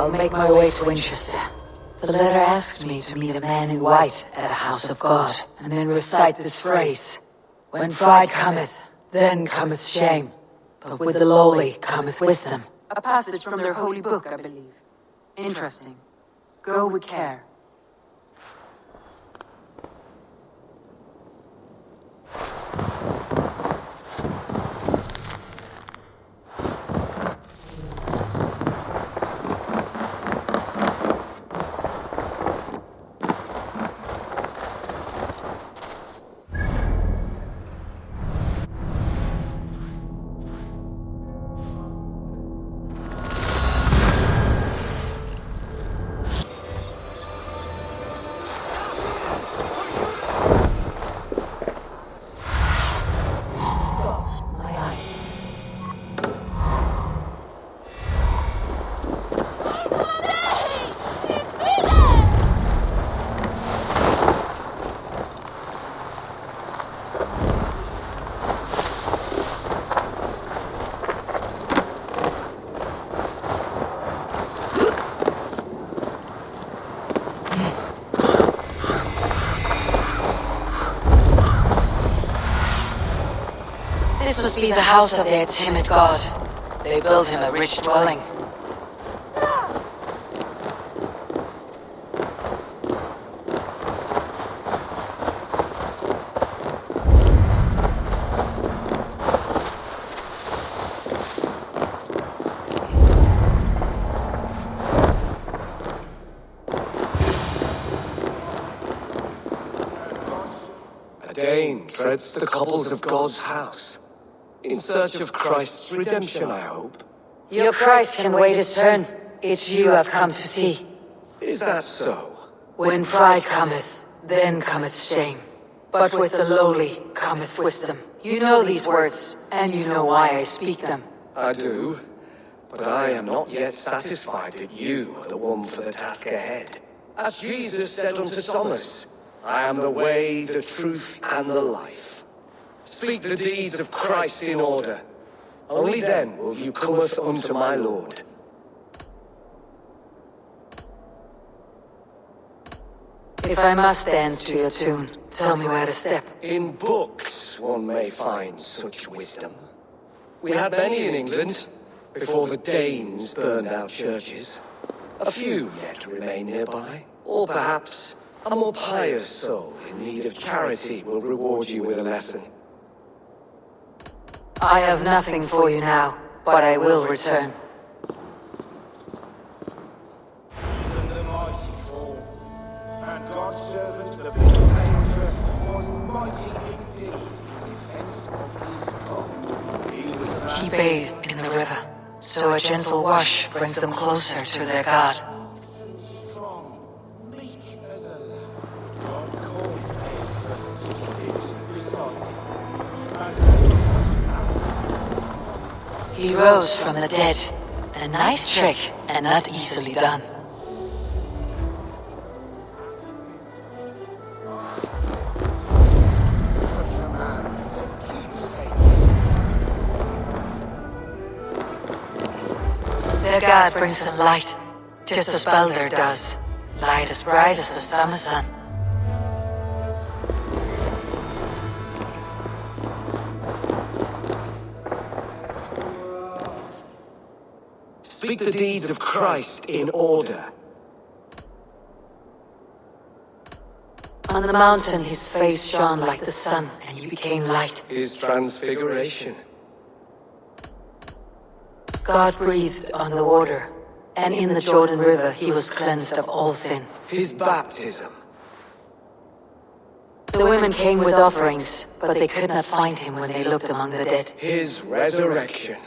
I'll make my way to Wincestre. The letter asked me to meet a man in white at a house of God, and then recite this phrase. When pride cometh, then cometh shame, but with the lowly cometh wisdom. A passage from their holy book, I believe. Interesting. Go with care. This must be the house of their timid god. They built him a rich dwelling. A Dane treads the cobbles of God's house. In search of Christ's redemption, I hope. Your Christ can wait his turn. It's you I've come to see. Is that so? When pride cometh, then cometh shame. But with the lowly cometh wisdom. You know these words, and you know why I speak them. I do, but I am not yet satisfied that you are the one for the task ahead. As Jesus said unto Thomas, I am the way, the truth, and the life. Speak the deeds of Christ in order. Only then will you cometh unto my Lord. If I must dance to your tune, tell me where to step. In books one may find such wisdom. We had many in England, before the Danes burned out churches. A few yet remain nearby. Or perhaps a more pious soul in need of charity will reward you with a lesson. I have nothing for you now, but I will return. Even the mighty fall, and God's servant the Wincestre was mighty indeed in defense of his God. He bathed in the river, so a gentle wash brings them closer to their God. Strong, meek as a lamb, God called Wincestre to sit beside him, and He rose from the dead. A nice trick, and not easily done. such a man to keep faith. Their God brings them light, just as Balder does. Light as bright as the summer sun. Speak the deeds of Christ in order. On the mountain his face shone like the sun, and he became light. His transfiguration. God breathed on the water, and in the Jordan River he was cleansed of all sin. His baptism. The women came with offerings, but they could not find him when they looked among the dead. His resurrection.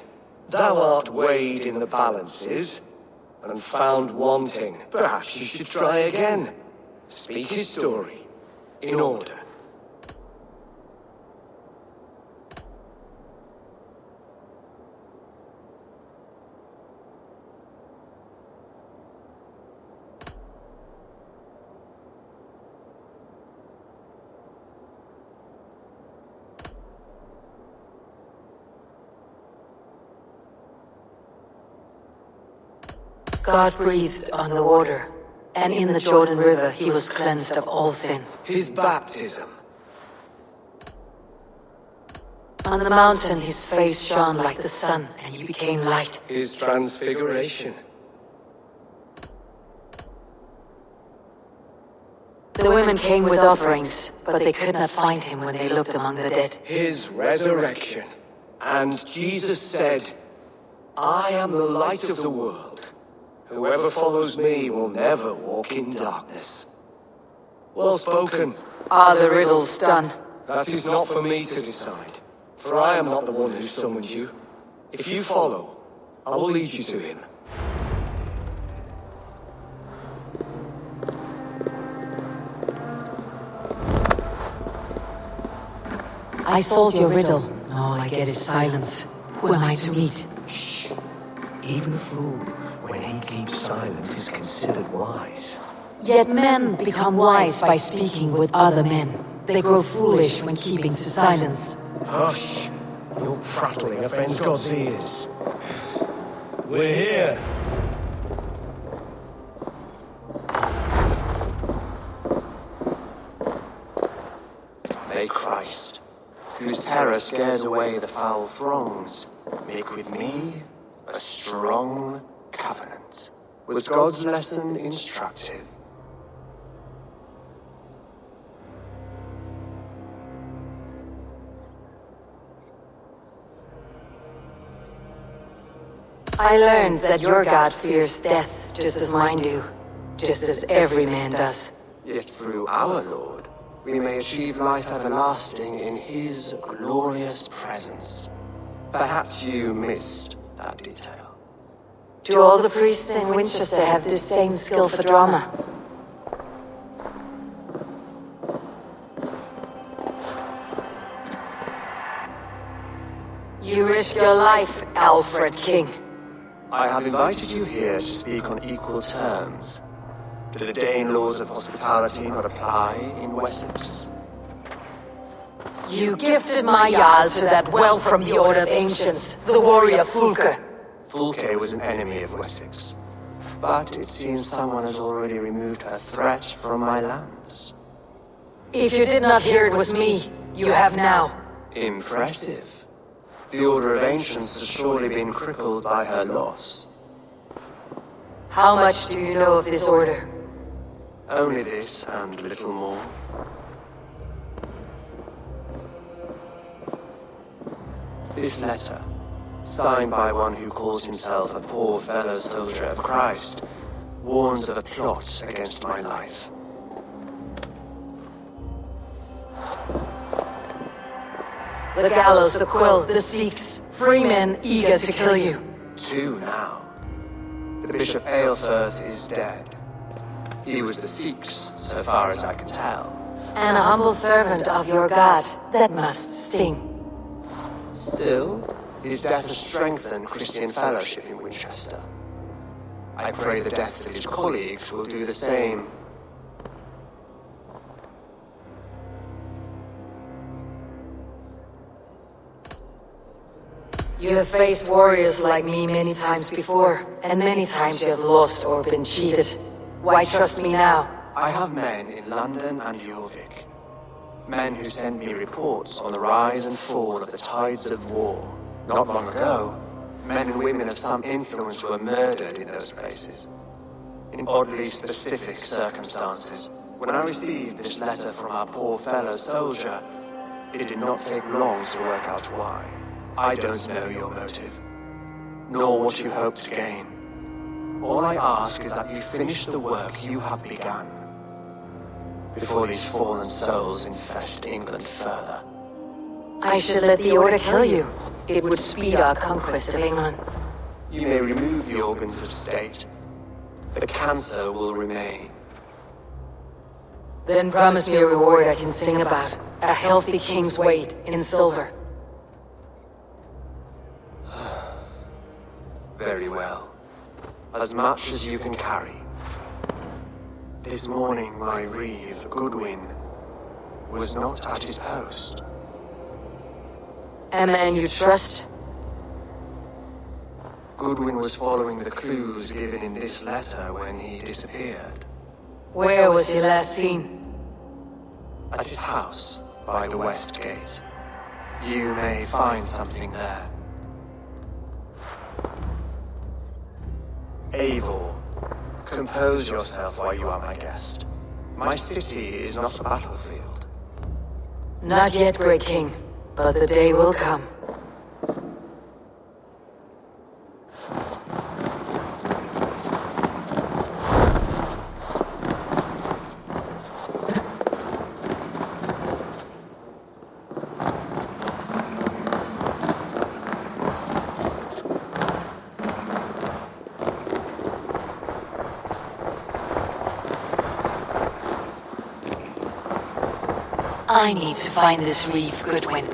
Thou art weighed in the balances, and found wanting. Perhaps you should try again. Speak his story, in order. God breathed on the water, and in the Jordan River he was cleansed of all sin. His baptism. On the mountain his face shone like the sun, and he became light. His transfiguration. The women came with offerings, but they could not find him when they looked among the dead. His resurrection. And Jesus said, I am the light of the world. Whoever follows me will never walk in darkness. Well spoken. Are the riddles done? That is not for me to decide, for I am not the one who summoned you. If you follow, I will lead you to him. I solved your riddle. All I get is silence. Who am I to meet? Shh. Even a fool, when he keeps silent, is considered wise. Yet men become wise by speaking with other men. They grow foolish when keeping to silence. Hush! Your prattling offends God's ears. We're here. May Christ, whose terror scares away the foul throngs, make with me a strong covenant. Was God's lesson instructive? I learned that your God fears death just as mine do, just as every man does. Yet through our Lord, we may achieve life everlasting in his glorious presence. Perhaps you missed that detail. Do all the priests in Winchester have this same skill for drama? You risk your life, Alfred King. I have invited you here to speak on equal terms. Do the Dane laws of hospitality not apply in Wessex? You gifted my Jarl to that well from the Order of Ancients, the warrior Fulke. Fulke was an enemy of Wessex, but it seems someone has already removed her threat from my lands. If you did not hear it was me, you have now. Impressive. The Order of Ancients has surely been crippled by her loss. How much do you know of this order? Only this and little more. This letter, signed by one who calls himself a poor fellow soldier of Christ, warns of a plot against my life. The gallows, the quill, the Sikhs, free men eager to kill you. 2 now. The Bishop Aelfirth is dead. He was the Sikhs, so far as I can tell. And a humble servant of your God. That must sting. Still, his death has strengthened Christian fellowship in Winchester. I pray the deaths of his colleagues will do the same. You have faced warriors like me many times before, and many times you have lost or been cheated. Why trust me now? I have men in London and Jorvik. Men who send me reports on the rise and fall of the tides of war. Not long ago, men and women of some influence were murdered in those places. In oddly specific circumstances. When I received this letter from our poor fellow soldier, it did not take long to work out why. I don't know your motive, nor what you hope to gain. All I ask is that you finish the work you have begun, before these fallen souls infest England further. I should let the Order kill you. It would speed our conquest of England. You may remove the organs of state. The cancer will remain. Then promise me a reward I can sing about. A healthy king's weight in silver. Very well. As much as you can carry. This morning my reeve, Goodwin, was not at his post. A man you trust? Goodwin was following the clues given in this letter when he disappeared. Where was he last seen? At his house, by the west gate. You may find something there. Eivor, compose yourself while you are my guest. My city is not a battlefield. Not yet, Great King, but the day will come. I need to find this reef, Goodwin.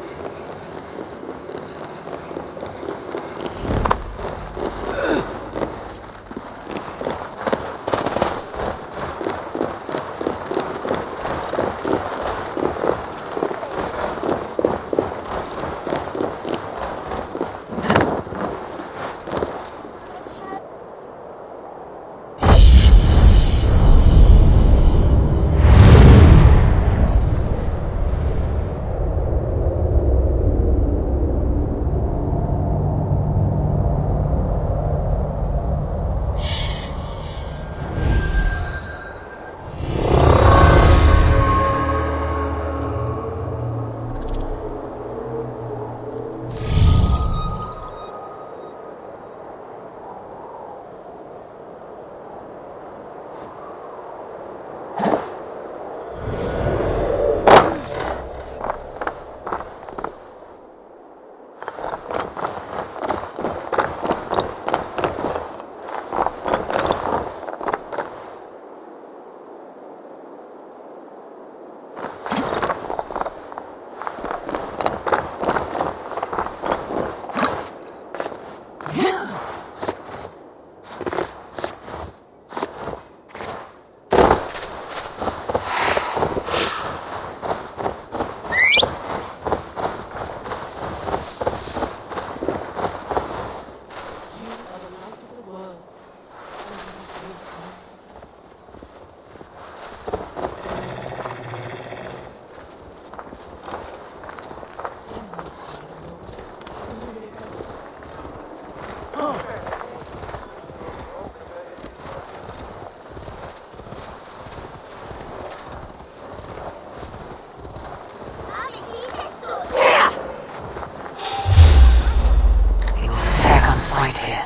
Sight here.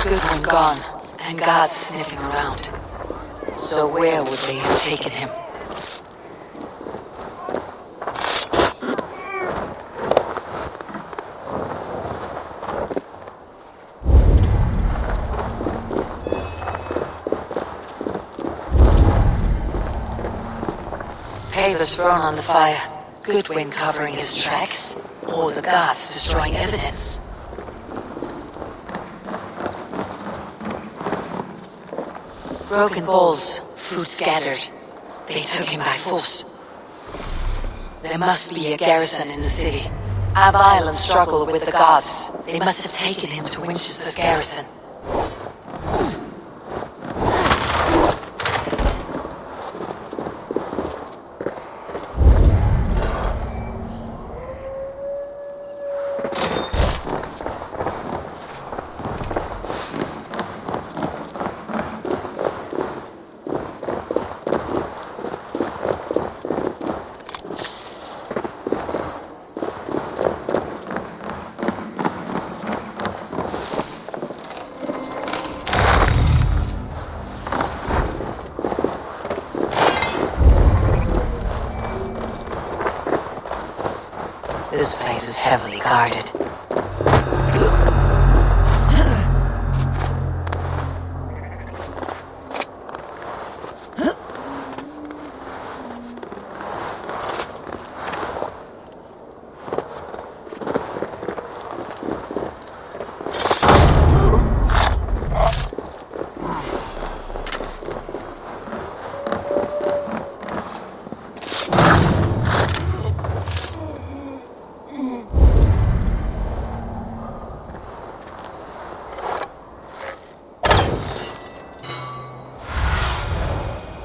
Goodwin gone, and guards sniffing around. So where would they have taken him? Papers thrown on the fire. Goodwin covering his tracks, or the guards destroying evidence. Broken bowls, food scattered. They took him by force. There must be a garrison in the city. A violent struggle with the guards. They must have taken him to Wincestre's garrison. This place is heavily guarded.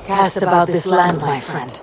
Cast about this land, my friend.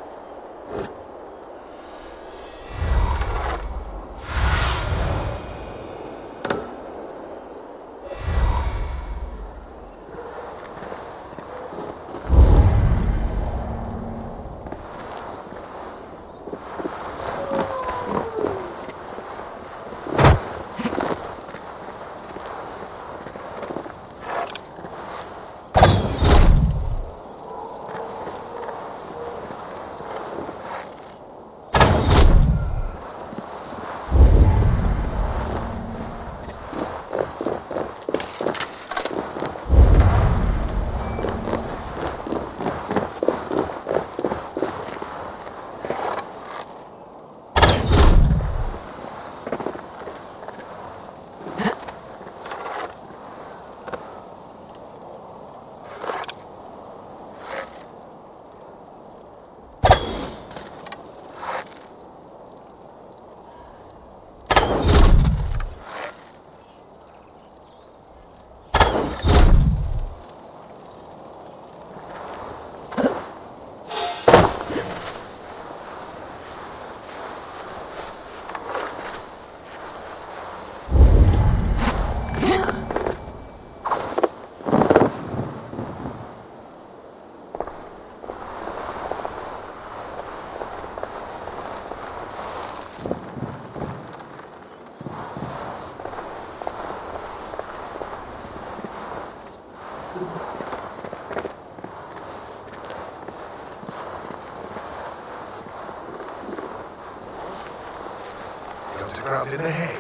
Ground in the hay.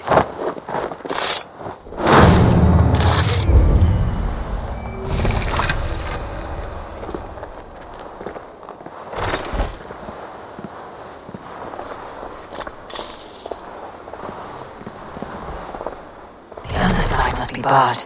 The other side must be barred.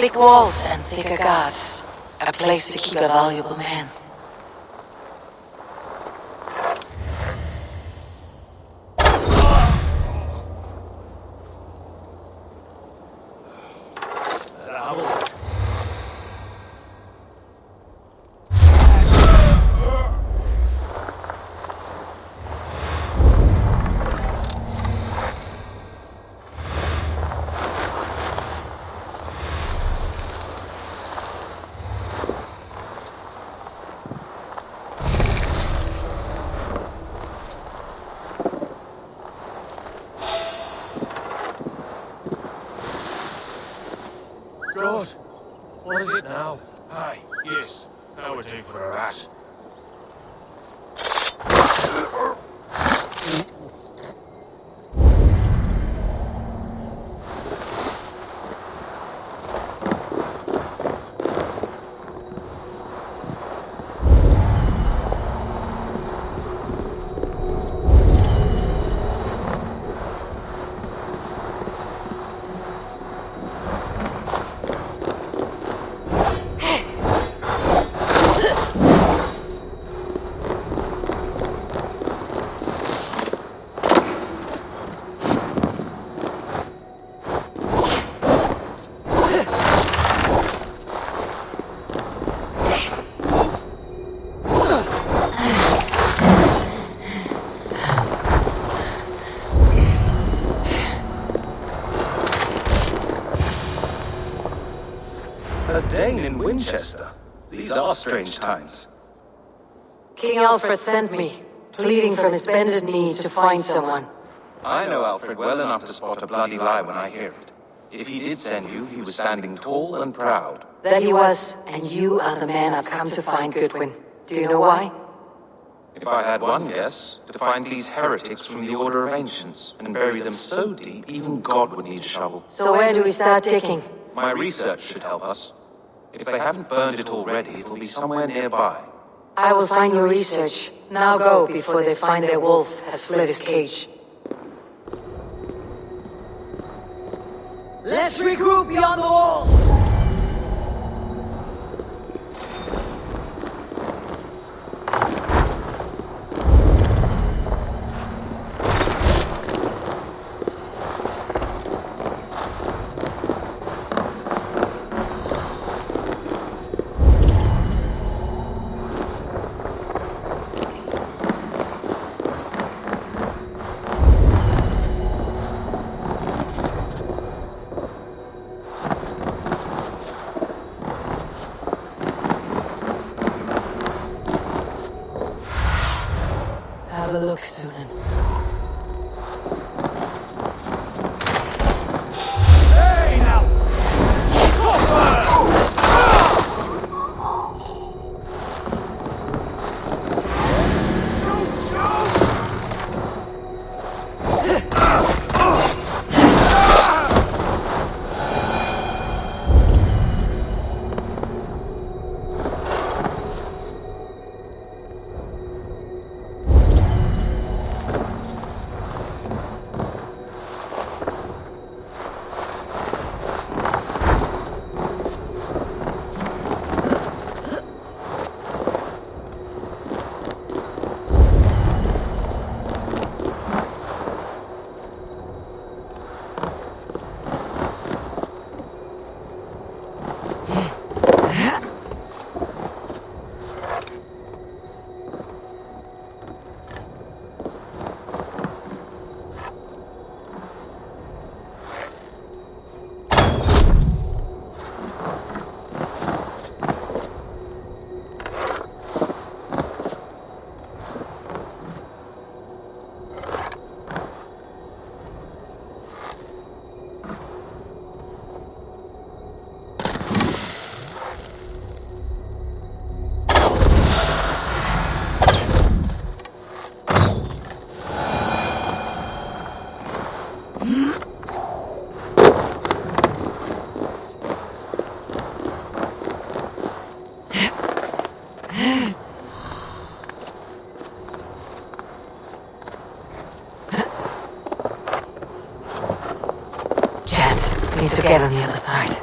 Thick walls and thicker guards. A place to keep a valuable man. God, what is it now? Aye, yes. That would do for a rat. A Dane in Wincestre. These are strange times. King Alfred sent me, pleading from his bended knee to find someone. I know Alfred well enough to spot a bloody lie when I hear it. If he did send you, he was standing tall and proud. That he was, and you are the man I've come to find, Goodwin. Do you know why? If I had one guess, to find these heretics from the Order of Ancients and bury them so deep, even God would need a shovel. So where do we start digging? My research should help us. If they haven't burned it already, it'll be somewhere nearby. I will find your research. Now go, before they find their wolf has split his cage. Let's regroup beyond the walls! Have a look, Sunan. Hey now! Need to get on the other side.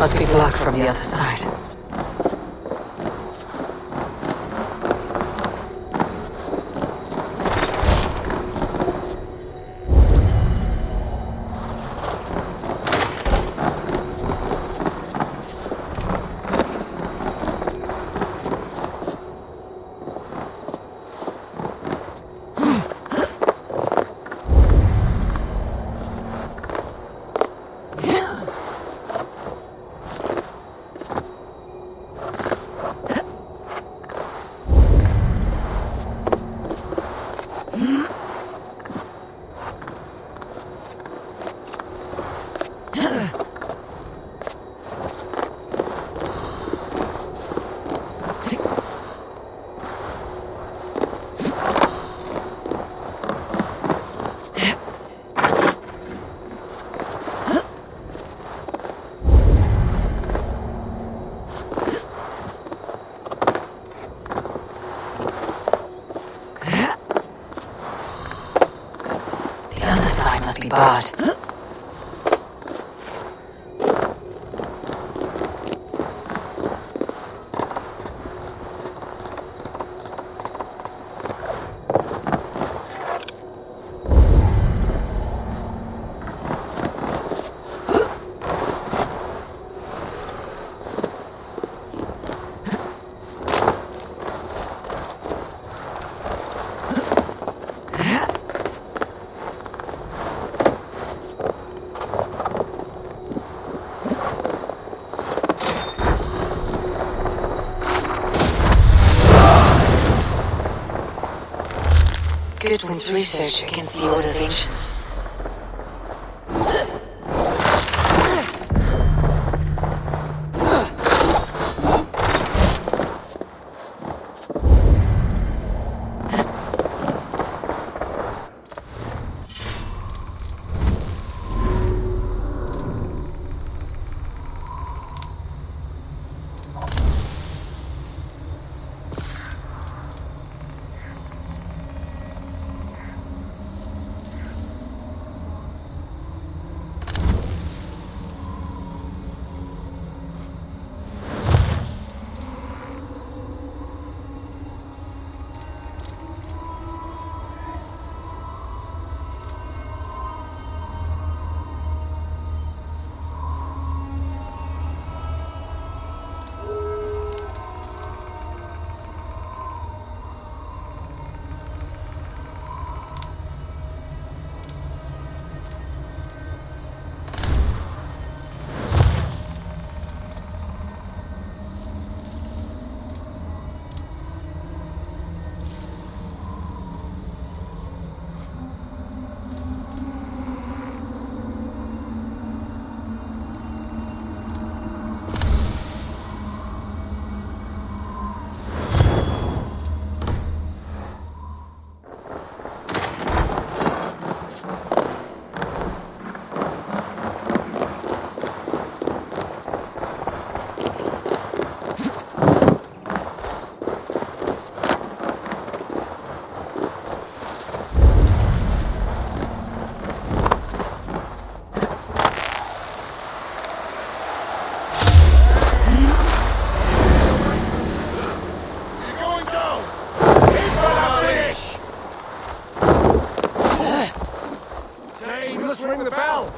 Must be blocked from the other side. The other side must be barred. Goodwin's research against the Order of Ancients. Ring the bell!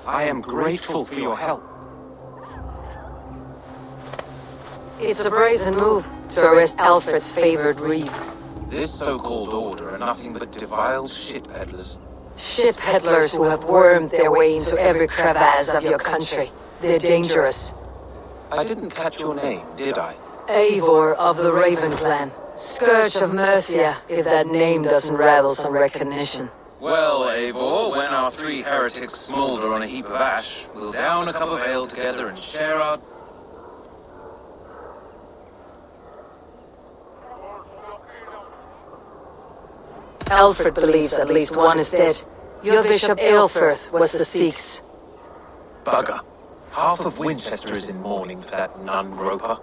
I am grateful for your help. It's a brazen move to to arrest Alfred's favored reeve. This so-called order are nothing but defiled shit peddlers. Ship peddlers who have wormed their way into every crevasse of your country. They're dangerous. I didn't catch your name, did I? Eivor of the Raven Clan. Scourge of Mercia, if that name doesn't rattle some recognition. Well, Eivor, when our three heretics smolder on a heap of ash, we'll down a cup of ale together and share our... Alfred believes at least one is dead. Your Bishop Aelfirth was the Sikhs. Bugger. Half of Wincestre is in mourning for that nun-groper.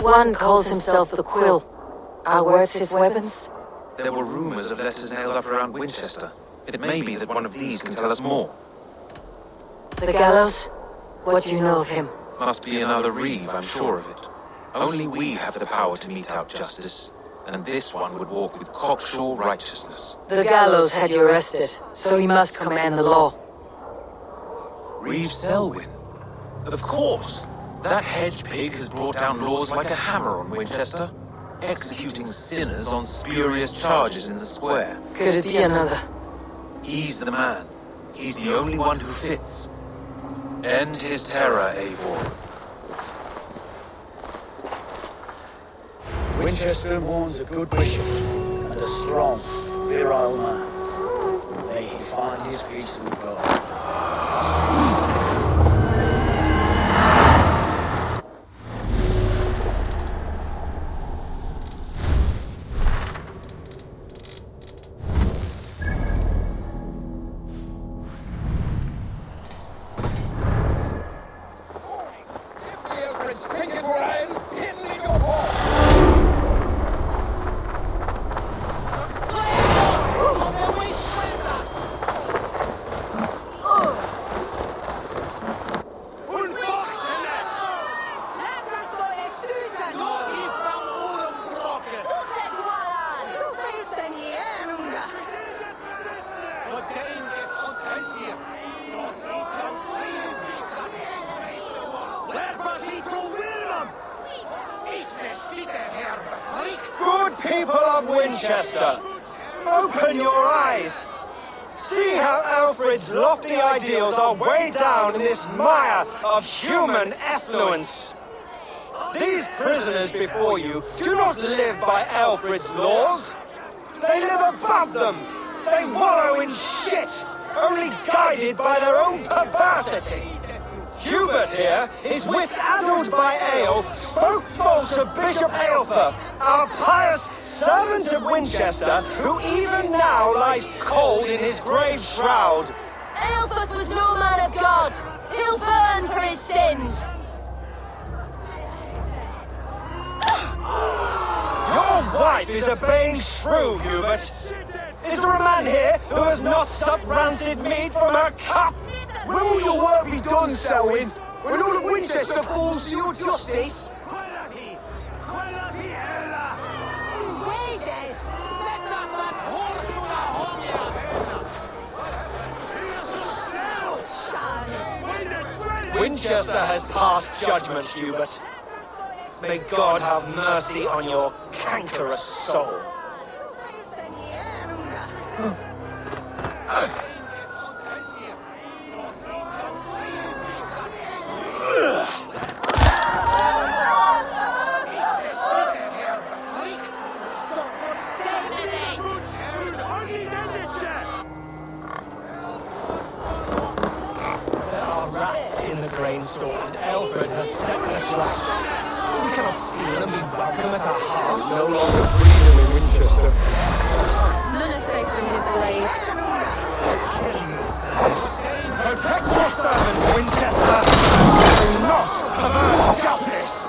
One calls himself the Quill. Are words his weapons? There were rumors of letters nailed up around Winchester. It may be that one of these can tell us more. The gallows? What do you know of him? Must be another reeve, I'm sure of it. Only we have the power to mete out justice, and this one would walk with cocksure righteousness. The gallows had you arrested, so he must command the law. Reeve Selwyn? Of course! That hedge pig has brought down laws like a hammer on Winchester, executing sinners on spurious charges in the square. Could it be another? He's the man. He's the only one who fits. End his terror, Eivor. Winchester mourns a good bishop and a strong, virile man. May he find his peace with God. Good people of Winchester, open your eyes. See how Alfred's lofty ideals are weighed down in this mire of human effluence. These prisoners before you do not live by Alfred's laws. They live above them. They wallow in shit, only guided by their own perversity. Hubert here, his wits addled by ale, spoke false of Bishop Aelfirth, our pious servant of Winchester, who even now lies cold in his grave shroud. Aelfirth was no man of God. He'll burn for his sins. Your wife is obeying shrew, Hubert. Is there a man here who has not supped rancid meat from her cup? When will your work be done, Selwyn? When all of Winchester falls to your justice? Winchester has passed judgment, Hubert. May God have mercy on your cankerous soul. Store, and Alfred has set their traps. We cannot steal them, we bug them at our hearts. No longer freedom in Winchester. None is safe from his blade. Protect your servant, Winchester. Do not pervert justice.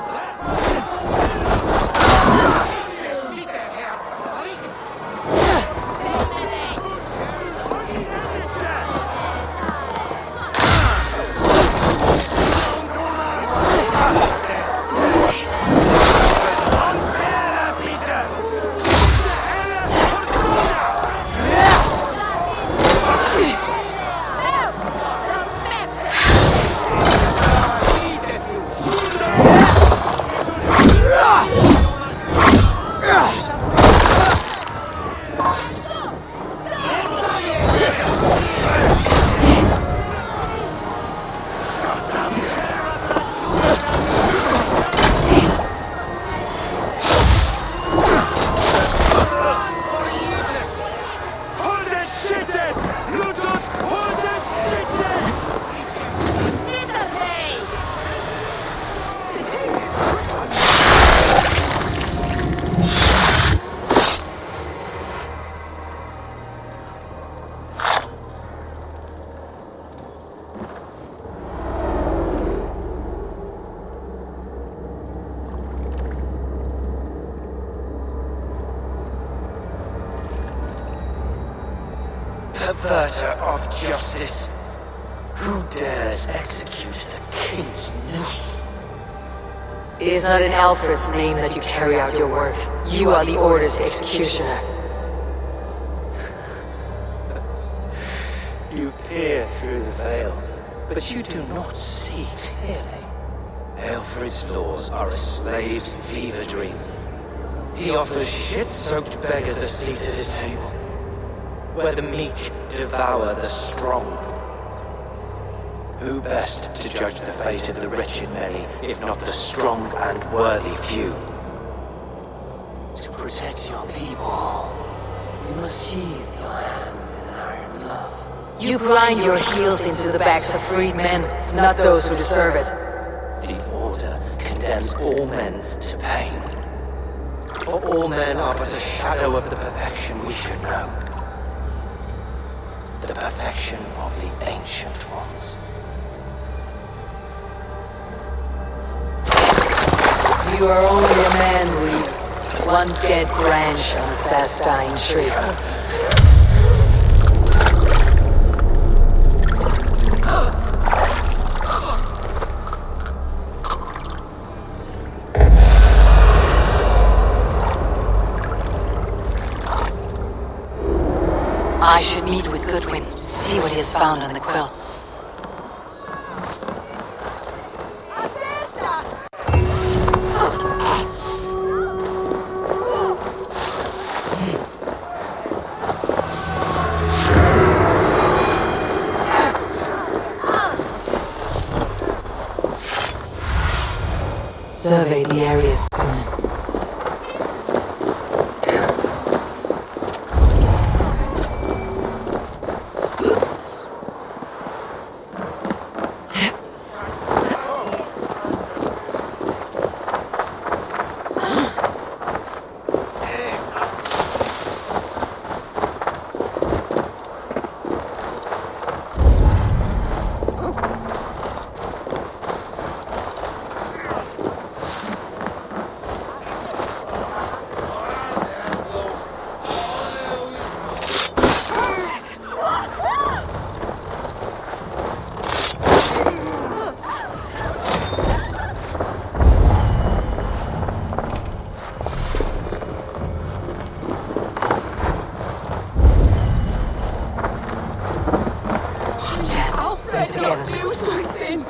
perverter of justice. Who dares execute the king's noose? It is not in Alfred's name that you carry out your work. You are the Order's executioner. You peer through the veil, but you do not see clearly. Alfred's laws are a slave's fever dream. He offers shit-soaked beggars a seat at his table, where the meek devour the strong. Who best to judge the fate of the wretched many, if not the strong and worthy few? To protect your people, you must sheathe your hand in an iron glove. You grind your heels into the backs of freed men, not those who deserve it. The Order condemns all men to pain. For all men are but a shadow of the perfection we should know. The perfection of the Ancient Ones. You are only a man, Reeve. One dead branch on a fast-dying tree. I should meet with Goodwin, see what he has found on the quill. Survey the areas soon. Do something!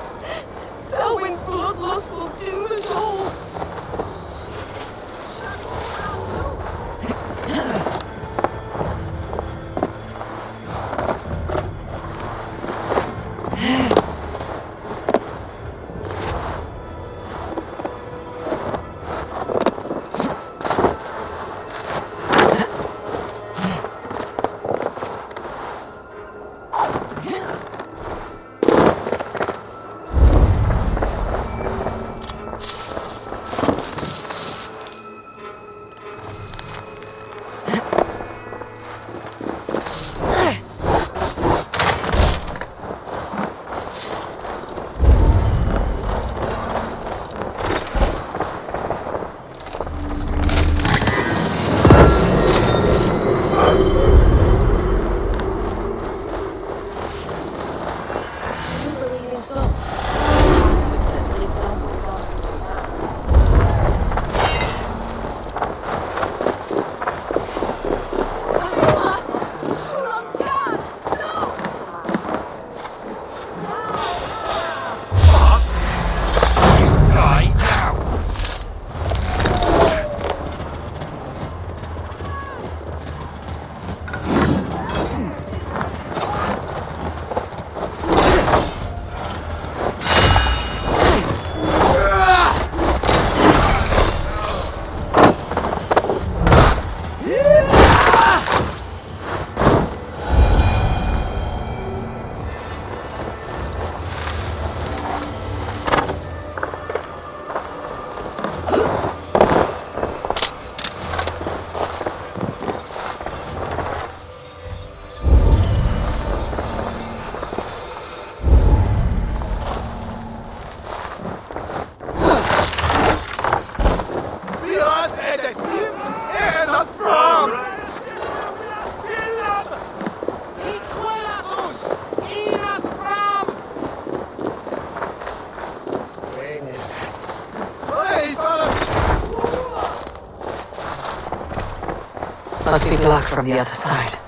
Selwyn's bloodlust will doom us all! Must be blocked from the other side.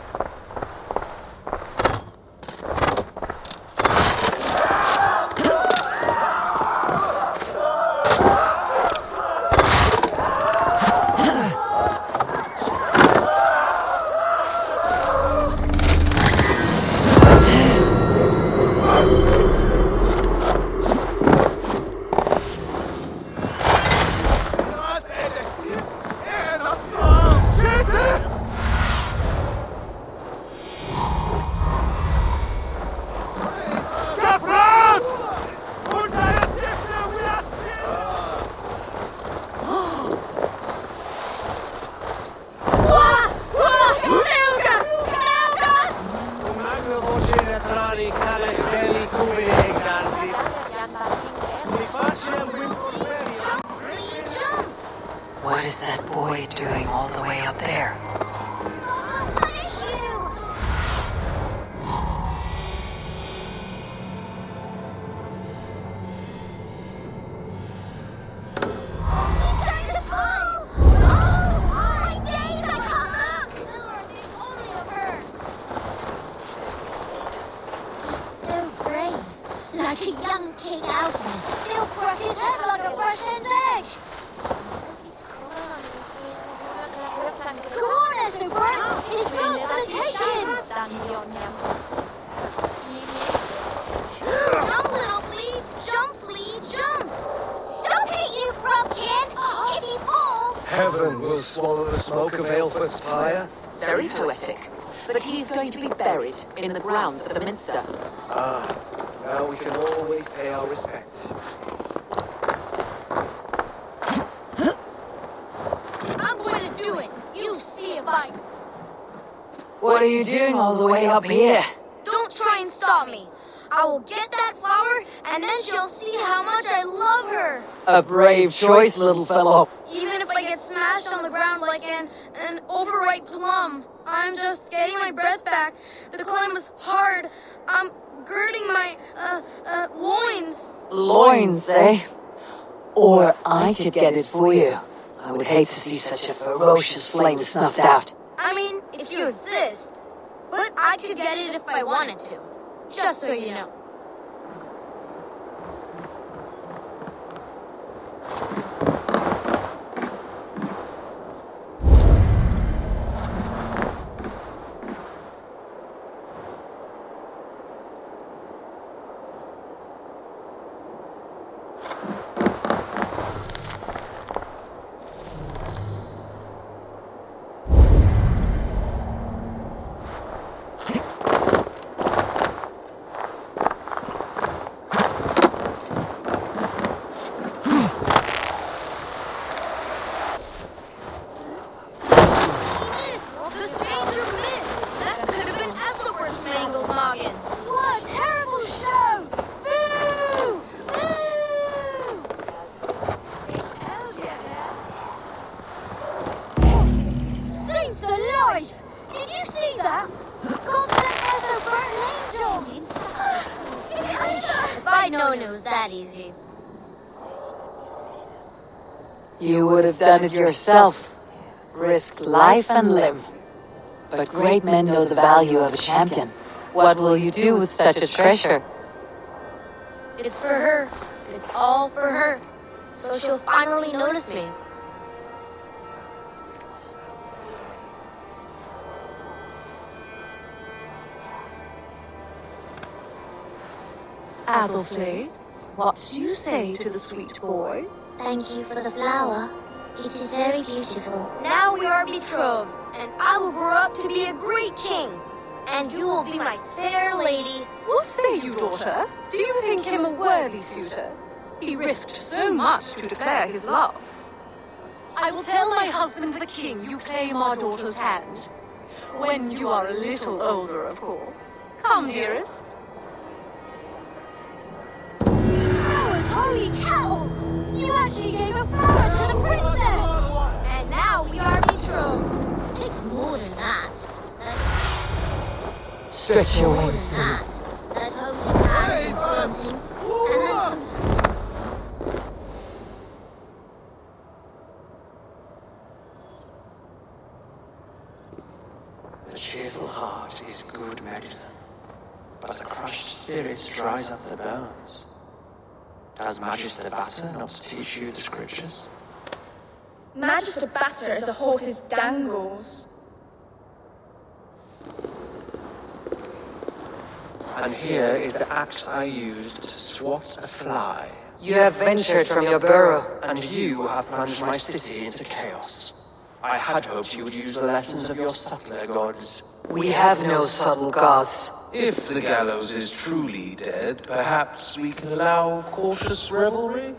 What is that boy doing all the way up there? Like a young King Alfred. He'll crack his head like a fresh hen's egg. Go on, Essenbrook. It's yours for the taking. Jump, little flea. Jump, flea. Jump. Stop it, you frogkin. If he falls... Heaven will swallow the smoke of Aelfred's pyre. Very poetic. But he's going to be buried in the grounds of the Minster. Now we can always pay our respects. I'm going to do it. You see if I... What are you doing all the way up here? Don't try and stop me. I will get that flower, and then she'll see how much I love her. A brave choice, little fellow. Even if I get smashed on the ground like an overripe plum, I'm just getting my breath back. The climb is hard. I'm girding my, loins. Loins, eh? Or I could get it for you. I would hate to see such a ferocious flame snuffed out. I mean, if you insist. But I could get it if I wanted to. Just so you know. You would have done it yourself, risked life and limb. But great men know the value of a champion. What will you do with such a treasure? It's for her. It's all for her. So she'll finally notice me. Athelflaed, what do you say to the sweet boy? Thank you for the flower. It is very beautiful. Now we are betrothed, and I will grow up to be a great king. And you will be my fair lady. What say you, daughter? Do you think him a worthy suitor? He risked so much to declare his love. I will tell my husband the king you claim our daughter's hand. When you are a little older, of course. Come, dearest. Flowers, holy cow! You actually gave a flower to the princess! And now we are betrothed. It takes more than that. Stretch your More than wings. that. There's holding hands and dancing. And then sometimes... the cheerful heart is good medicine, but a crushed spirit dries up the bones. Does Magister Batter not teach you the scriptures? Magister Batter is a horse's dangles. And here is the axe I used to swat a fly. You have ventured from your burrow. And you have plunged my city into chaos. I had hoped you would use the lessons of your subtler gods. We have no subtle gods. If the gallows is truly dead, perhaps we can allow cautious revelry?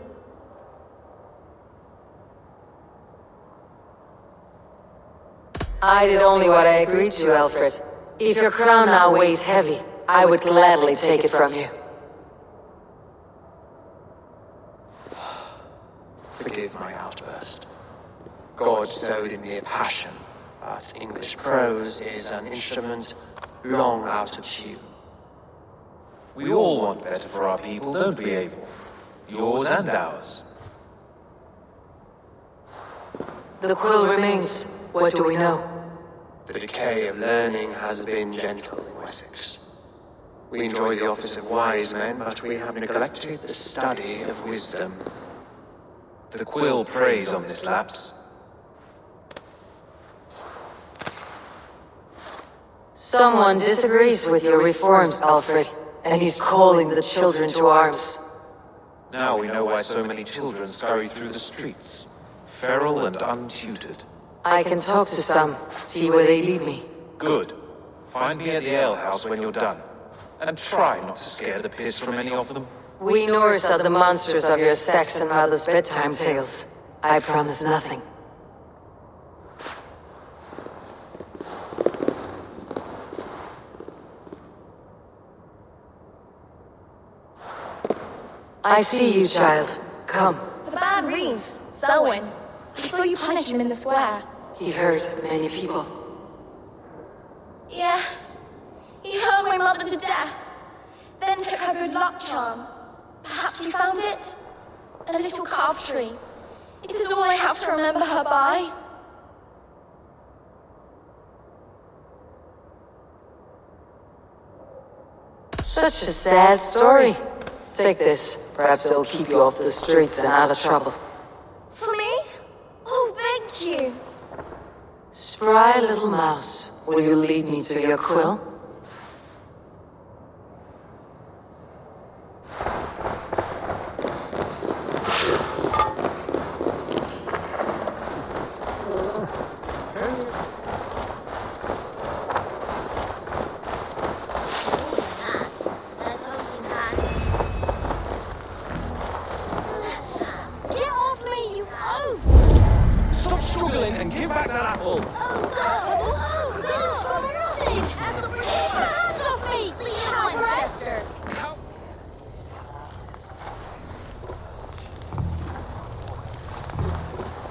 I did only what I agreed to, Alfred. If your crown now weighs heavy, I would gladly take it from you. Forgive my outburst. God sowed in me a passion, but English prose is an instrument long out of tune. We all want better for our people, don't we, Abel? Yours and ours. The quill remains. What do we know? The decay of learning has been gentle in Wessex. We enjoy the office of wise men, but we have neglected the study of wisdom. The quill preys on this lapse. Someone disagrees with your reforms, Alfred, and he's calling the children to arms. Now we know why so many children scurry through the streets, feral and untutored. I can talk to some, see where they lead me. Good. Find me at the alehouse when you're done. And try not to scare the piss from any of them. We Norse are the monsters of your Saxon mother's bedtime tales. I promise nothing. I see you, child. Come. The bad Reeve, Selwyn. I saw you punish him in the square. He hurt many people. Yes. He hurt my mother to death. Then took her good luck charm. Perhaps you found it? A little carved tree. It is all I have to remember her by. Such a sad story. Take this. Perhaps it'll keep you off the streets and out of trouble. For me? Oh, thank you. Spry little mouse, will you lead me to your quill? And give back that apple. Hands off me! Wincestre!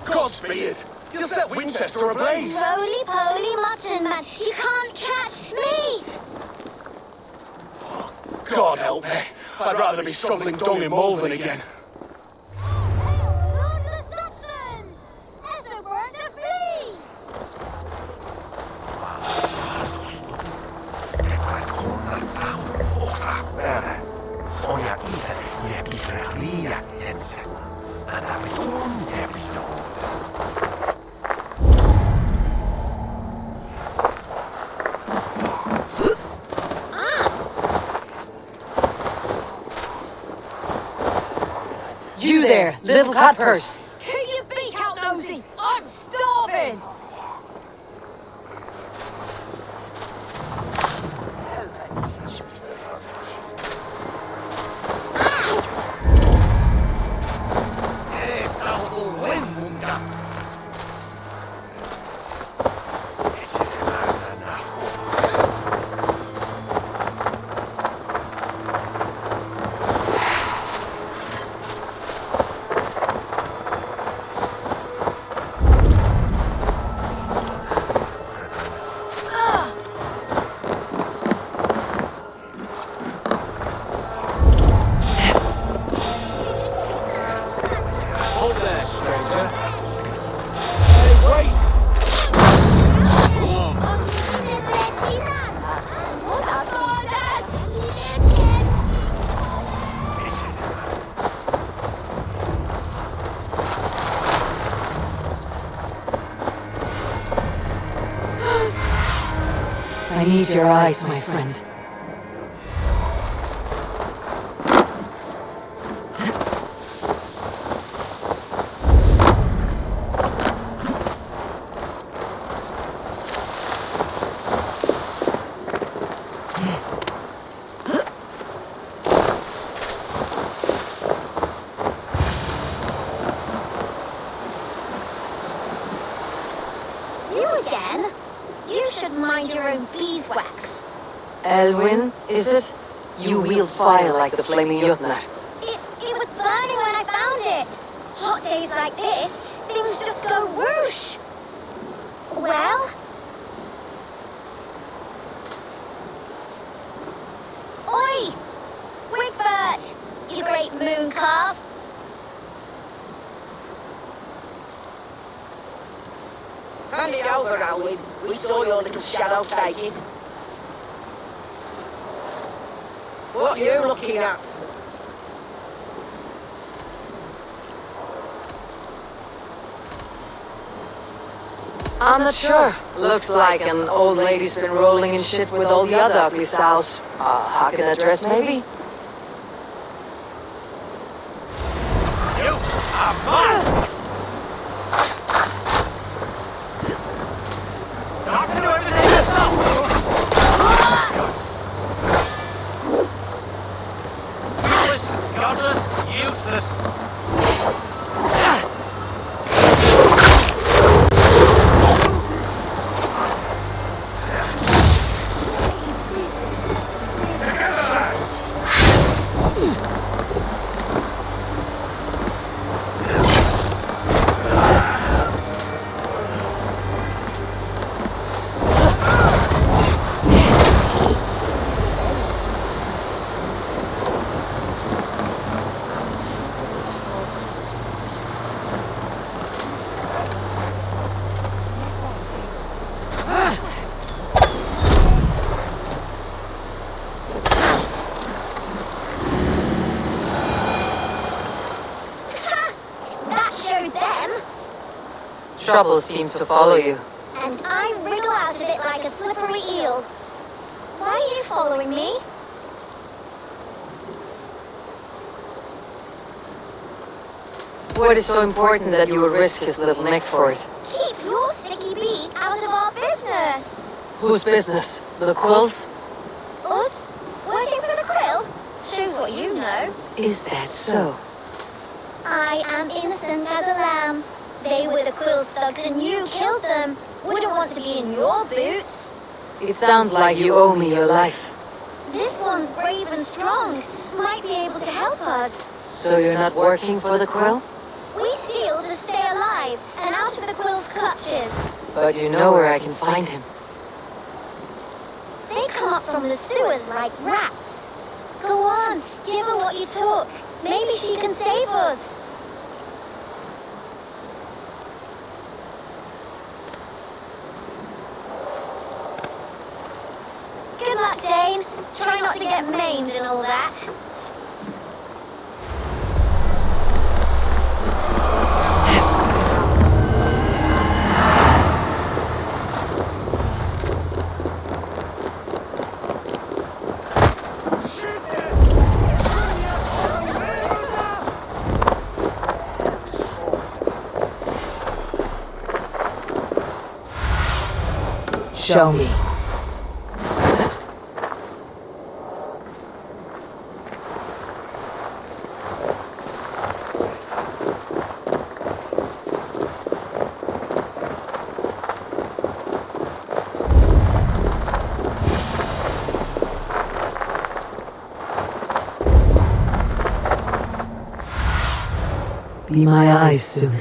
Godspeed! You'll set Wincestre ablaze! Roly-poly mutton man, you can't catch me! Oh, God help me. I'd rather be shoveling dung in Malvern again. You there, little cutpurse! Keep your beak out, nosy! I'm starving! I need your eyes, my friend. Elwyn, is it? You wield fire like the flaming Jotnar. It was burning when I found it. Hot days like this, things just go whoosh. Well? Oi! Wigbert! You great moon calf! Hand it over, Alwyn. We saw your little shadow take it. What are you looking at? I'm not sure. Looks like an old lady's been rolling in shit with all the other ugly sows. How can that dress, maybe? You are mine! Not to do everything yourself! Godless, useless. Trouble seems to follow you. And I wriggle out of it like a slippery eel. Why are you following me? What is so important that you would risk his little neck for it? Keep your sticky beak out of our business. Whose business? The Quills? Us? Working for the Quill? Shows what you know. Is that so? I am innocent as a lamb. They were the Quill thugs and you killed them. Wouldn't want to be in your boots. It sounds like you owe me your life. This one's brave and strong. Might be able to help us. So you're not working for the Quill? We steal to stay alive and out of the Quill's clutches. But you know where I can find him. They come up from the sewers like rats. Go on, give her what you took. Maybe she can save us. Good luck, Dane. Try not to get maimed and all that. Show me. Be my eyes soon.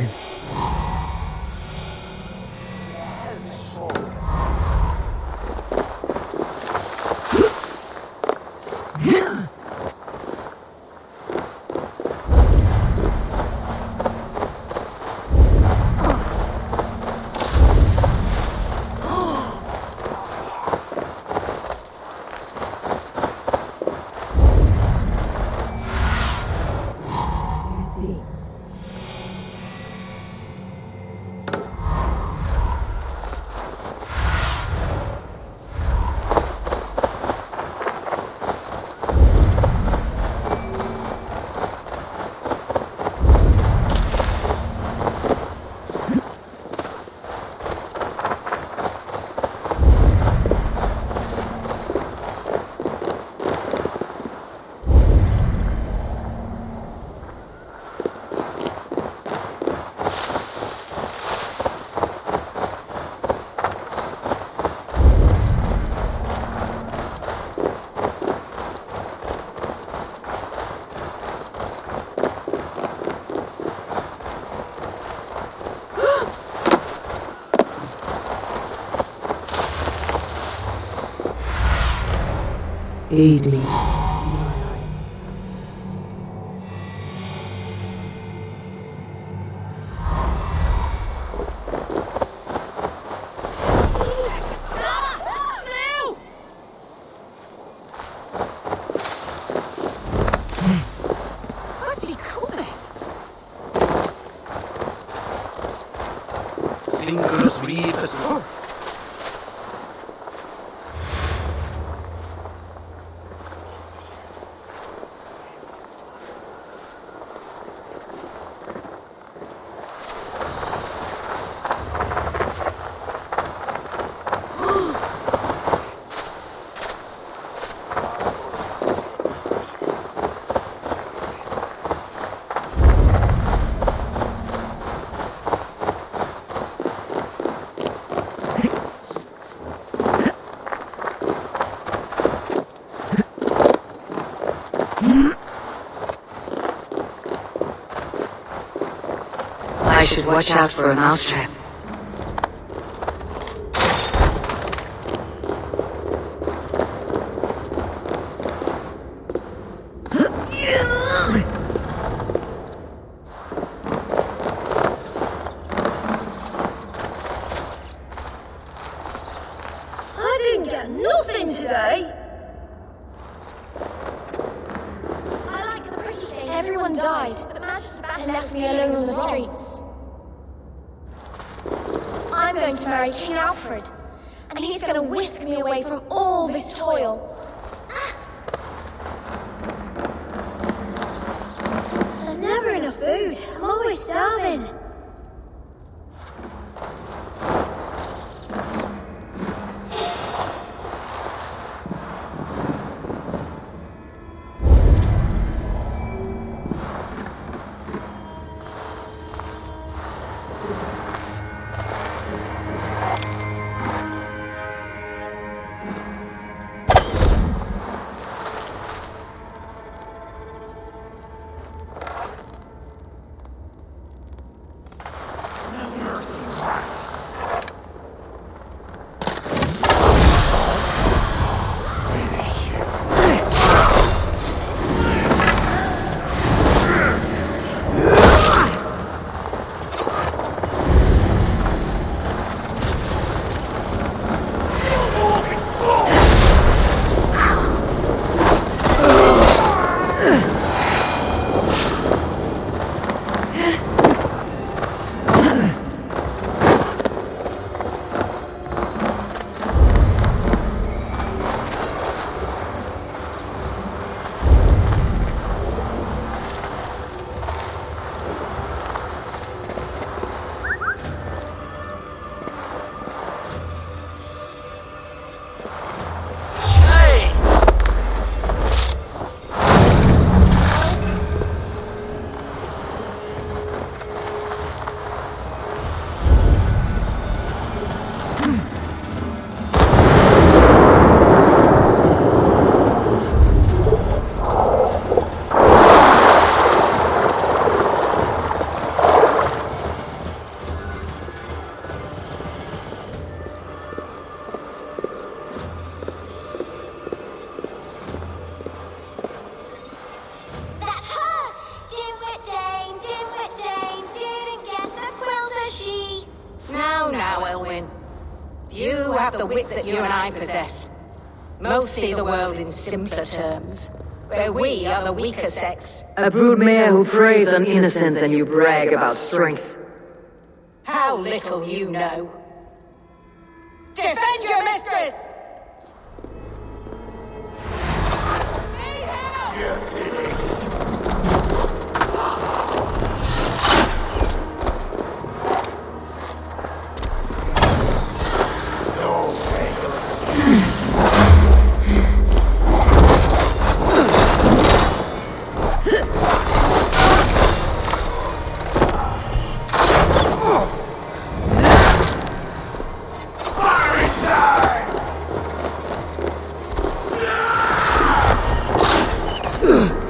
Aid me. Singulos vivus. I should watch out for a mousetrap. I didn't get nothing today. I like the pretty things. Everyone died, but managed to and left me alone on the streets. I'm going to marry King Alfred, and he's going to whisk me away from all this toil. There's never enough food. I'm always starving. You have the wit that you and I possess. Most see the world in simpler terms, where we are the weaker sex. A broodmare who preys on innocence and you brag about strength. How little you know. Defend your mistress! Ugh.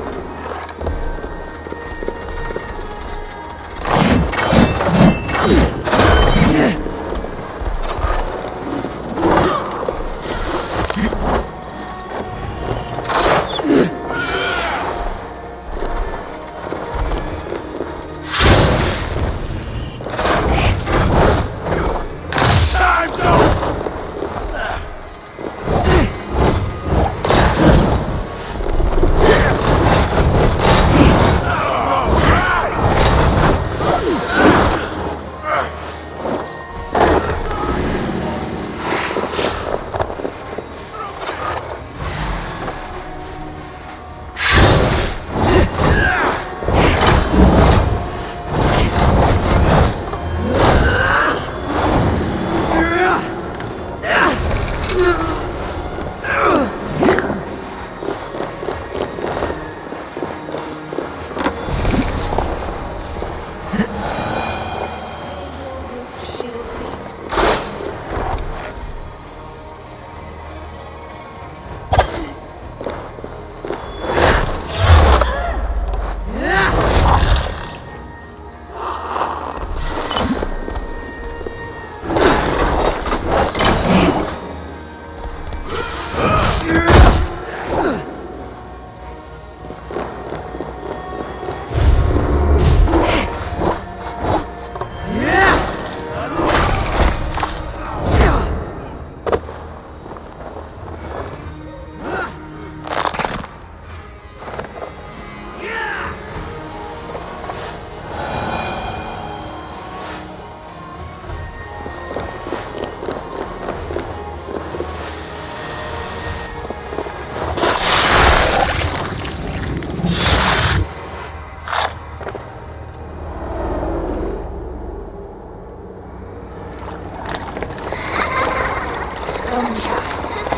Come, child.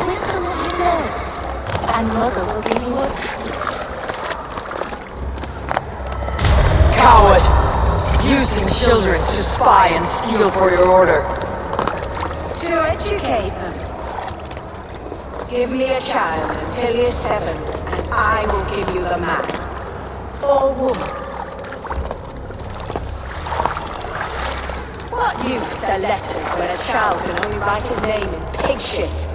Whisper what you learn, and Mother will give you a treat. Coward! Using children to spy and steal for your order. To educate them. Give me a child until he is 7, and I will give you the man. Or woman. What use are letters when a child can only write his name in pig shit?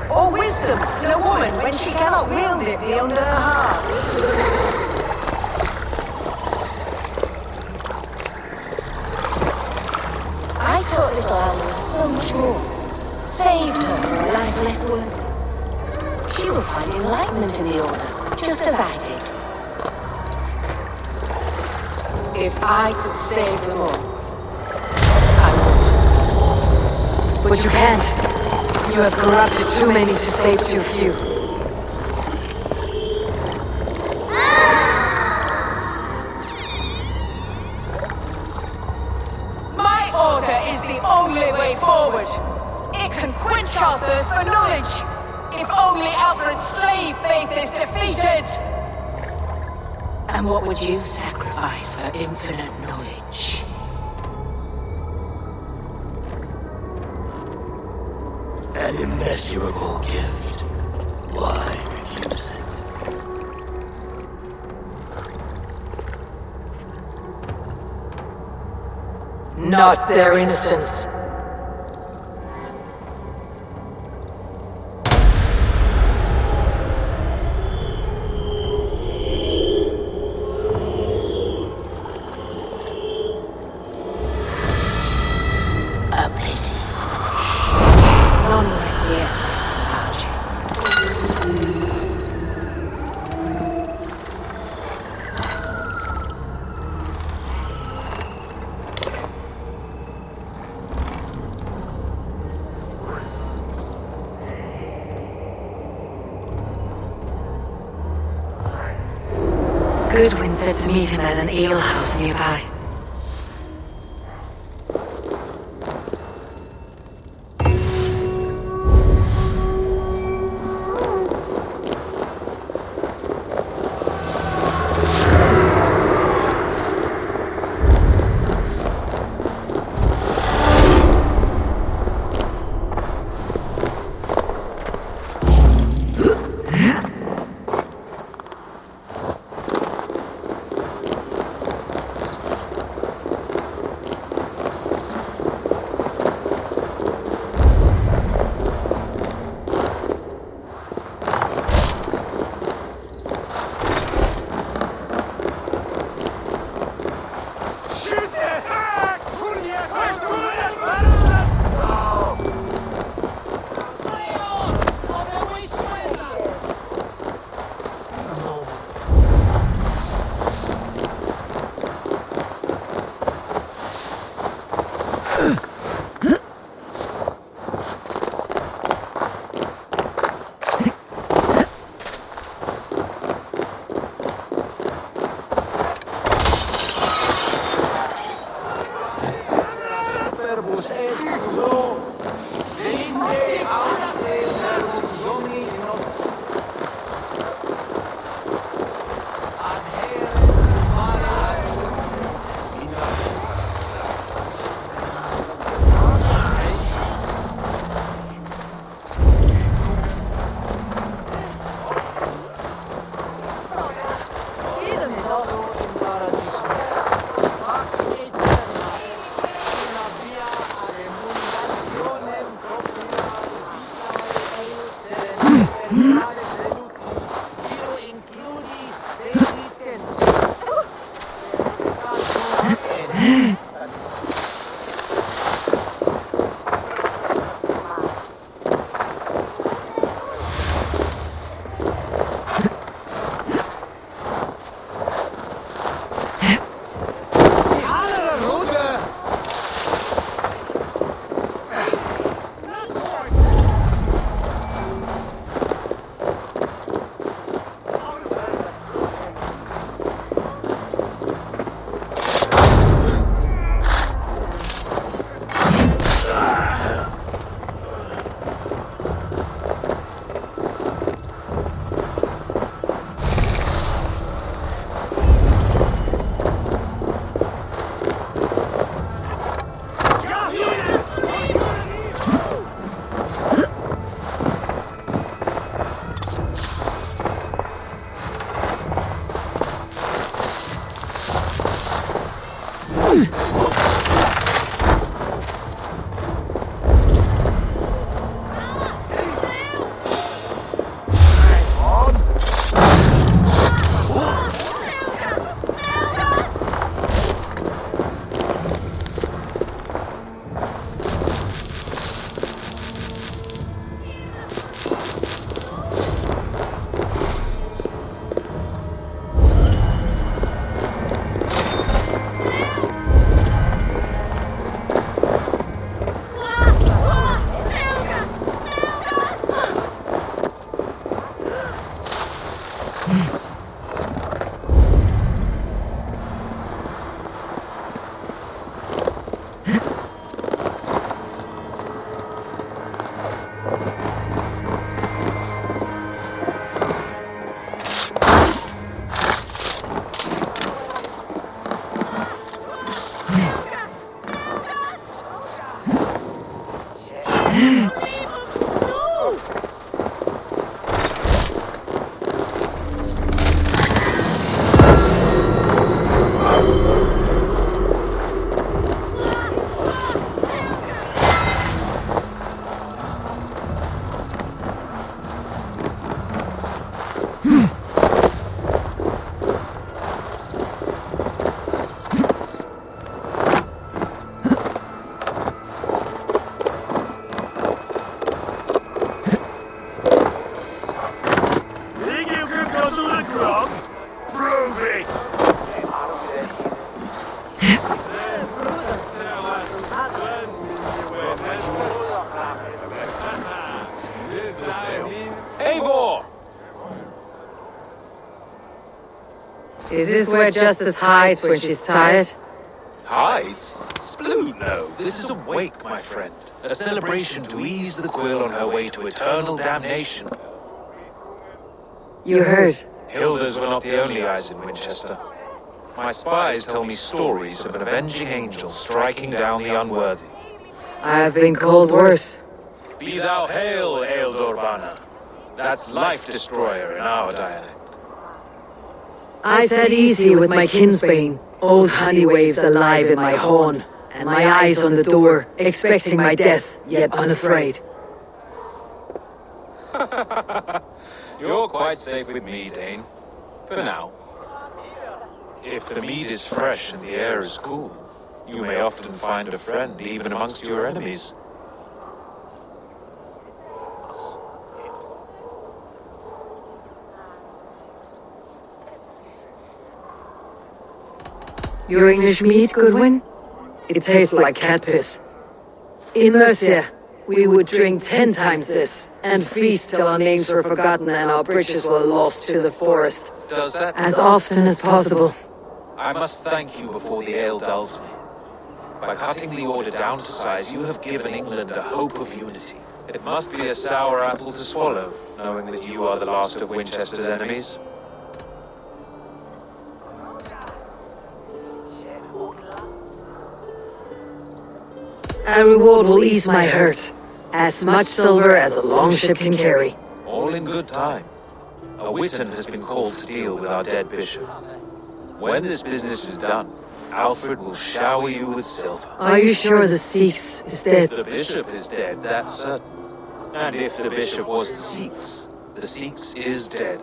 Or wisdom in a woman when she cannot wield it beyond her heart? I taught little Alma so much more. Saved her from a life less worthy. She will find enlightenment in the Order, just as I did. If I could save them all, I would. But you can't. You have corrupted too many to save too few. My Order is the only way forward. It can quench our thirst for knowledge. If only Alfred's slave faith is defeated! And what would you sacrifice for infinite knowledge? An immeasurable gift. Why refuse it? Not their innocence. Goodwin said to meet him at an alehouse nearby. Is this where Justice hides when she's tired? Hides? Sploot, no. This is a wake, my friend. A celebration to ease the quill on her way to eternal damnation. You heard. Hilda's were not the only eyes in Winchester. My spies tell me stories of an avenging angel striking down the unworthy. I have been called worse. Be thou hail, Ealdorbanna. That's Life Destroyer in our dialect. I sat easy with my kinsbane, old honey waves alive in my horn, and my eyes on the door, expecting my death, yet unafraid. You're quite safe with me, Dane. For now. If the mead is fresh and the air is cool, you may often find a friend even amongst your enemies. Your English mead, Goodwin? It tastes like cat piss. In Mercia, we would drink 10 times this, and feast till our names were forgotten and our bridges were lost to the forest. Does that... As often as possible. I must thank you before the ale dulls me. By cutting the order down to size, you have given England a hope of unity. It must be a sour apple to swallow, knowing that you are the last of Winchester's enemies. A reward will ease my hurt. As much silver as a longship can carry. All in good time. A witan has been called to deal with our dead bishop. When this business is done, Alfred will shower you with silver. Are you sure the Sikhs is dead? The bishop is dead, that's certain. And if the bishop was the Sikhs is dead.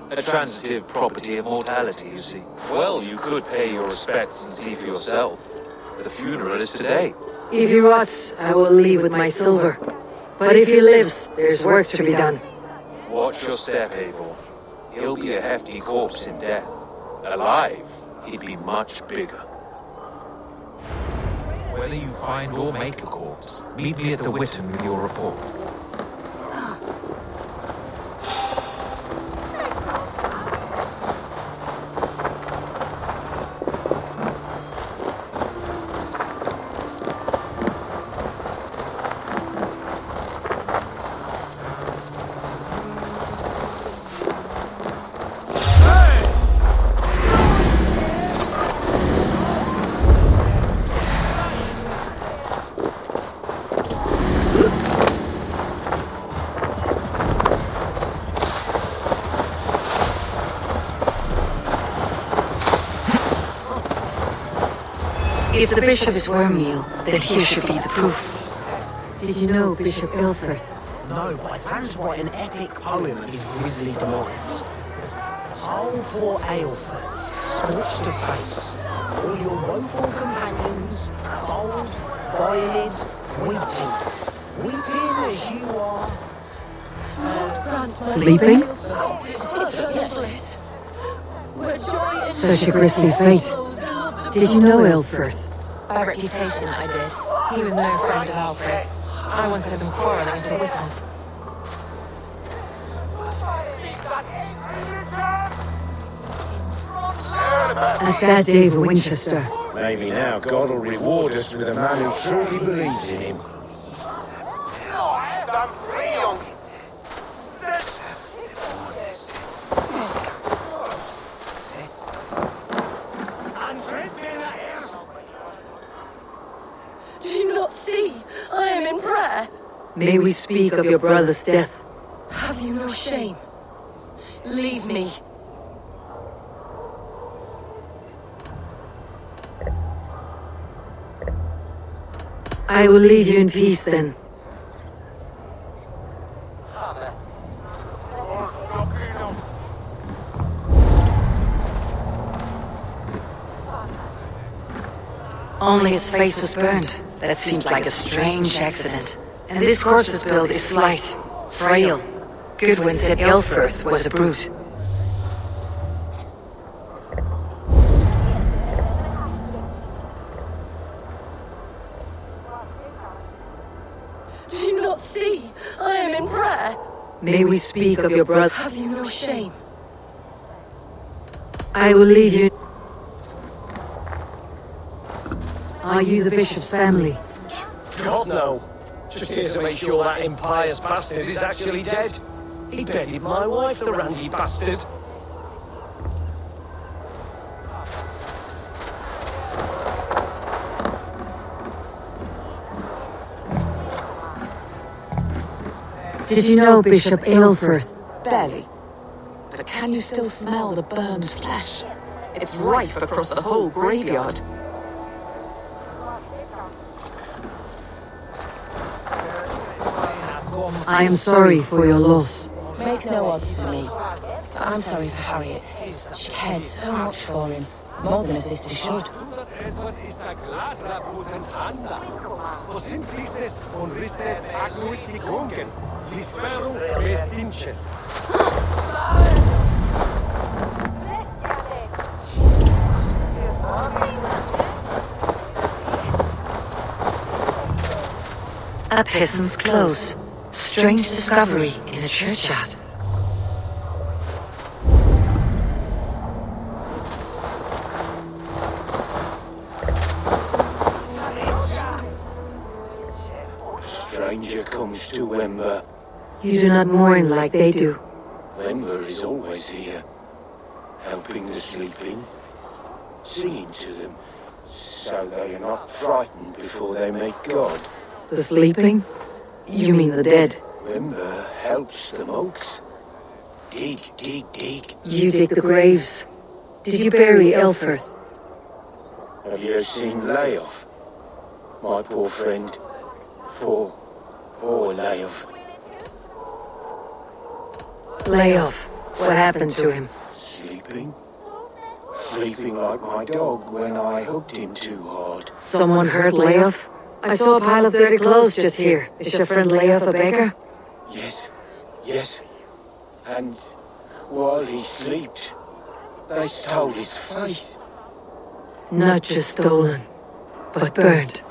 A transitive property of mortality, you see. Well, you could pay your respects and see for yourself. The funeral is today. If he rots, I will leave with my silver. But if he lives, there's work to be done. Watch your step, Eivor. He'll be a hefty corpse in death. Alive, he'd be much bigger. Whether you find or make a corpse, meet me at the Witan with your report. If the bishop is worm-meal, then here should be the proof. Did you know Bishop Ilfrith? No, but I plan to write an epic poem of his grisly demise. Oh, poor Aelfrith, scorched of face, all your woeful companions, bold, boiled, weeping as you are. Sleeping? Yes. Where joy and Such a grisly fate. Did you know Ilfrith? By reputation, I did. He was no friend of Alfred's. I once heard them quarrelling at a Witan. A sad day for Winchester. Maybe now God will reward us with a man who truly believes in him. do you not see? I am in prayer. May we speak of your brother's death? Have you no shame? Leave me. I will leave you in peace then. Only his face was burned. That seems like a strange accident. And this corpse's build is slight, frail. Goodwin said Elfirth was a brute. Do you not see? I am in prayer. May we speak of your brother? Have you no shame? I will leave you. Are you the bishop's family? God, no. Just here to make sure that impious bastard is actually dead. He bedded my wife, the randy bastard. Did you know Bishop Aelfirth? Barely. But can you still smell the burned flesh? It's rife across the whole graveyard. I am sorry for your loss. Makes no odds to me. But I'm sorry for Harriet. She cared so much for him. More than a sister should. A peasant's clothes. Strange discovery in a churchyard. Stranger comes to Wember. You do not mourn like they do. Wember is always here, helping the sleeping, singing to them, so they are not frightened before they meet God. The sleeping? You mean the dead? Wember helps the monks. Dig, dig, dig. You dig the graves. Did you bury Elfirth? Have you seen Layoff? My poor friend. Poor Layoff. Layoff. What happened to him? Sleeping? Sleeping like my dog when I hooked him too hard. Someone hurt Layoff? I saw a pile of dirty clothes just here. Is your friend Layoff a beggar? Yes. And while he slept, they stole his face. Not just stolen, but burned.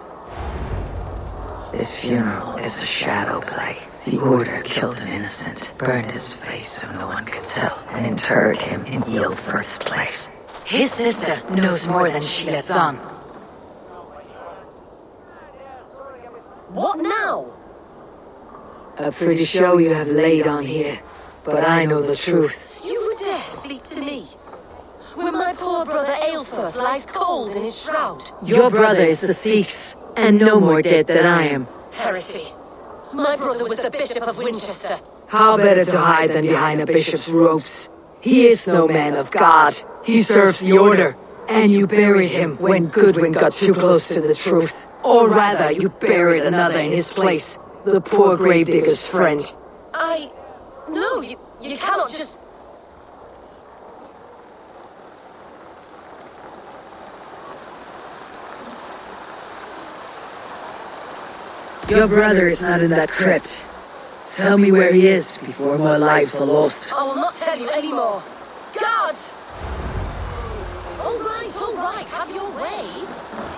This funeral is a shadow play. The Order killed an innocent, burned his face so no one could tell, and interred him in Aelfirth's place. His sister knows more than she lets on. What now? A pretty show you have laid on here, but I know the truth. You would dare speak to me? When my poor brother Aelfirth lies cold in his shroud. Your brother is the Sikhs, and no more dead than I am. Heresy. My brother was the Bishop of Wincestre. How better to hide than behind a bishop's robes? He is no man of God. He serves the Order. And you buried him when Goodwin got too close to the truth. Or rather, you buried another in his place. The poor gravedigger's friend. No, you cannot just... Your brother is not in that crypt. Tell me where he is before more lives are lost. I will not tell you anymore. Guards! All right, have your way.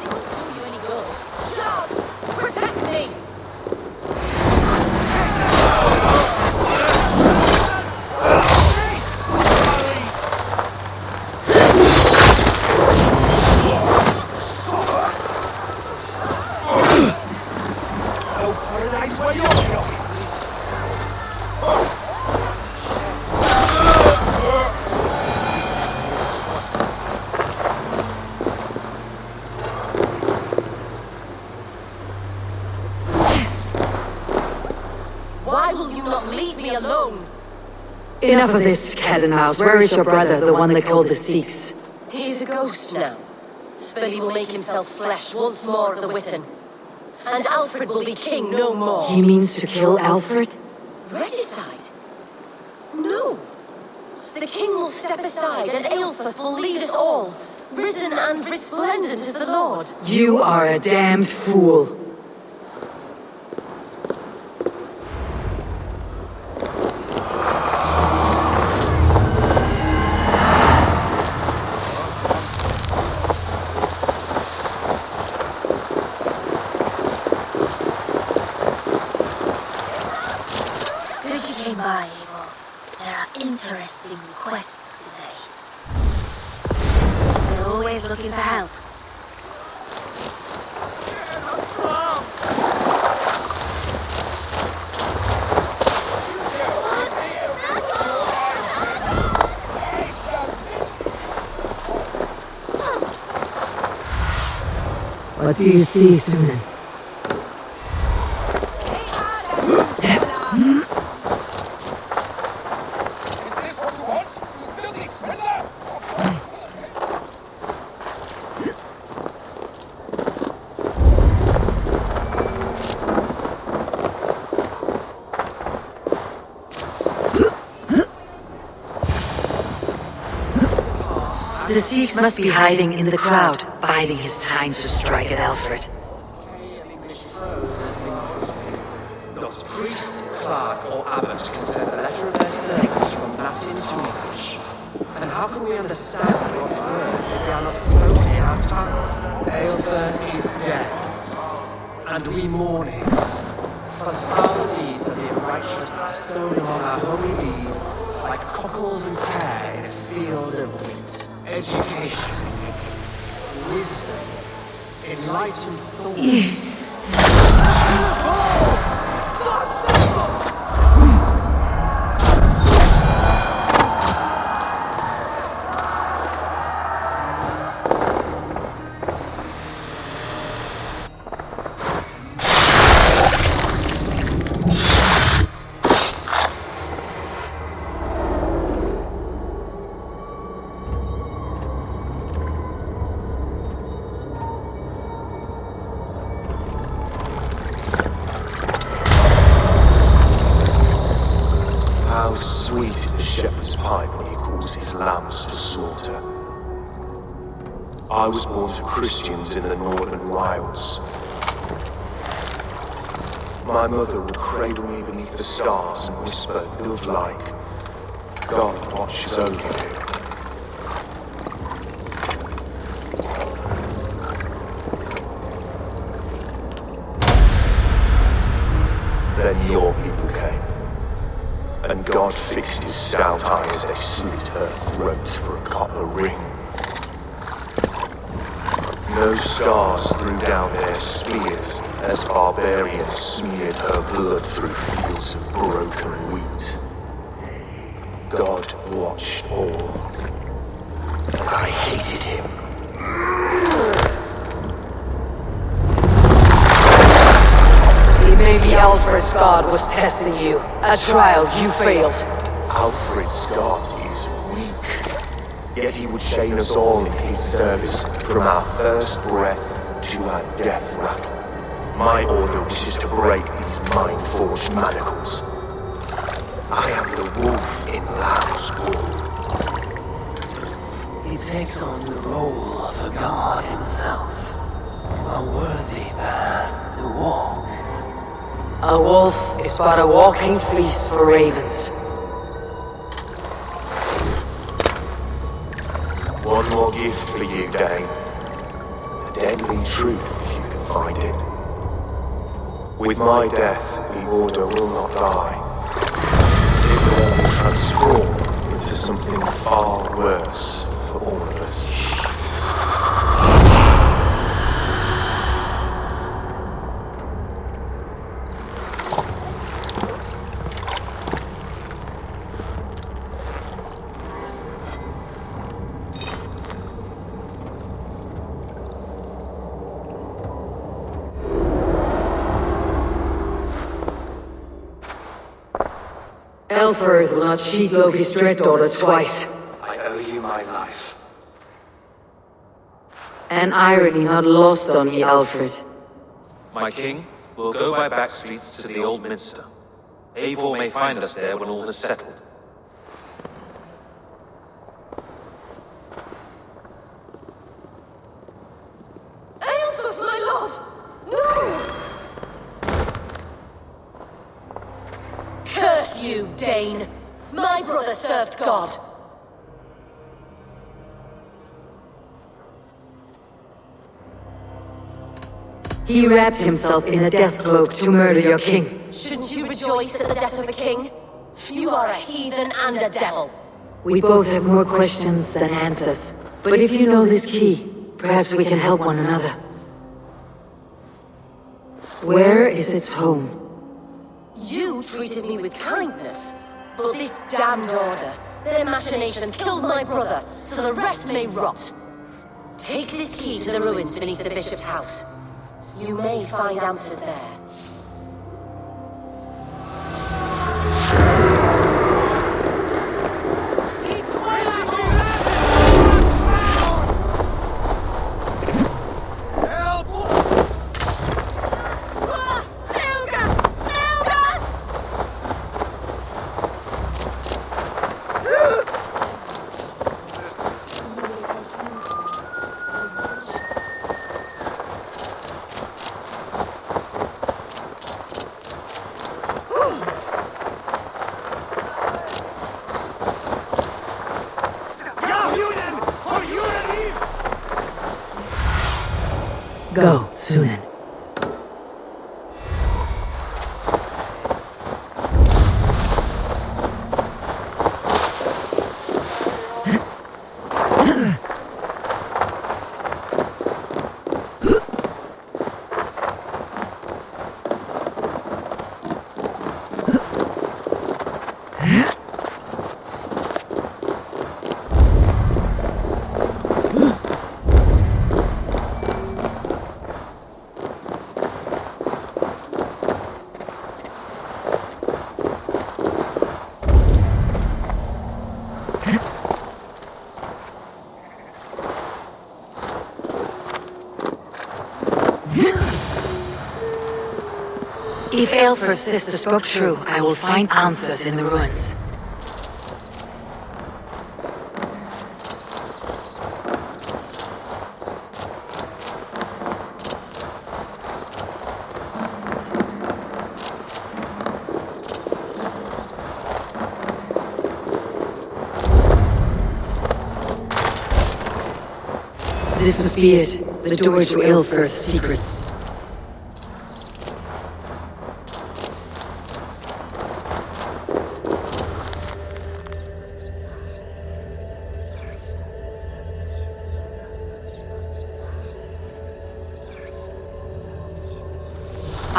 It won't do you any good. Guards, protect me! not leave me alone. Enough of this, cat and mouse. Where is your brother, the one they call the Sikhs? He is a ghost now, but he will make himself flesh once more of the Witten. And Alfred will be king no more. He means to kill Alfred? Regicide? No. The king will step aside and Aelfrith will lead us all, risen and resplendent as the Lord. You are a damned fool. Good you came by, Eivor. There are interesting requests today. We're always looking for help. What do you see, Sunan? The Sikhs must be hiding in the crowd, biding his time to strike at Alfred. Not priest, clerk, or abbot can send the letter of their service from Latin to English. And how can we understand God's words if they are not spoken in our tongue? Aelfrith is dead, and we mourn him. For the foul deeds of the unrighteous are sown among our holy leaves, like cockles and tare in a field of wheat. Education, wisdom, enlightened thoughts. How sweet is the shepherd's pipe when he calls his lambs to slaughter. I was born to Christians in the northern wilds. My mother would cradle me beneath the stars and whisper, dove-like, God watches over you. Then your people came. And God fixed his stout eye as they slit her throat for a copper ring. No stars threw down their spears as barbarians smeared her blood through fields of broken wheat. God watched all, and I hated him. Maybe Alfred's god was testing you. A trial you failed. Alfred's god is weak. Yet he would chain us all in his service from our first breath to our death rattle. My order wishes to break these mind-forged manacles. I am the wolf in lamb's wool. He takes on the role of a god himself. A worthy path to walk. A wolf is but a walking feast for ravens. One more gift for you, Dane. A deadly truth, if you can find it. With my death, the Order will not die. It will only transform into something far worse for all of us. Elfred will not cheat Loki's dread daughter twice. I owe you my life. An irony not lost on me, Alfred. My king, we'll go by back streets to the old minster. Eivor may find us there when all is settled. Aelfus, my love! No! Curse you, Dane! My brother served God! He wrapped himself in a death cloak to murder your king. Shouldn't you rejoice at the death of a king? You are a heathen and a devil. We both have more questions than answers. But if you know this key, perhaps we can help one another. Where is its home? You treated me with kindness, but this damned order, their machinations killed my brother, so the rest may rot. Take this key to the ruins beneath the bishop's house. You may find answers there. Go, Sunan. If Aelfr's sister spoke true, I will find answers in the ruins. This must be it, the door to Aelfr's secrets.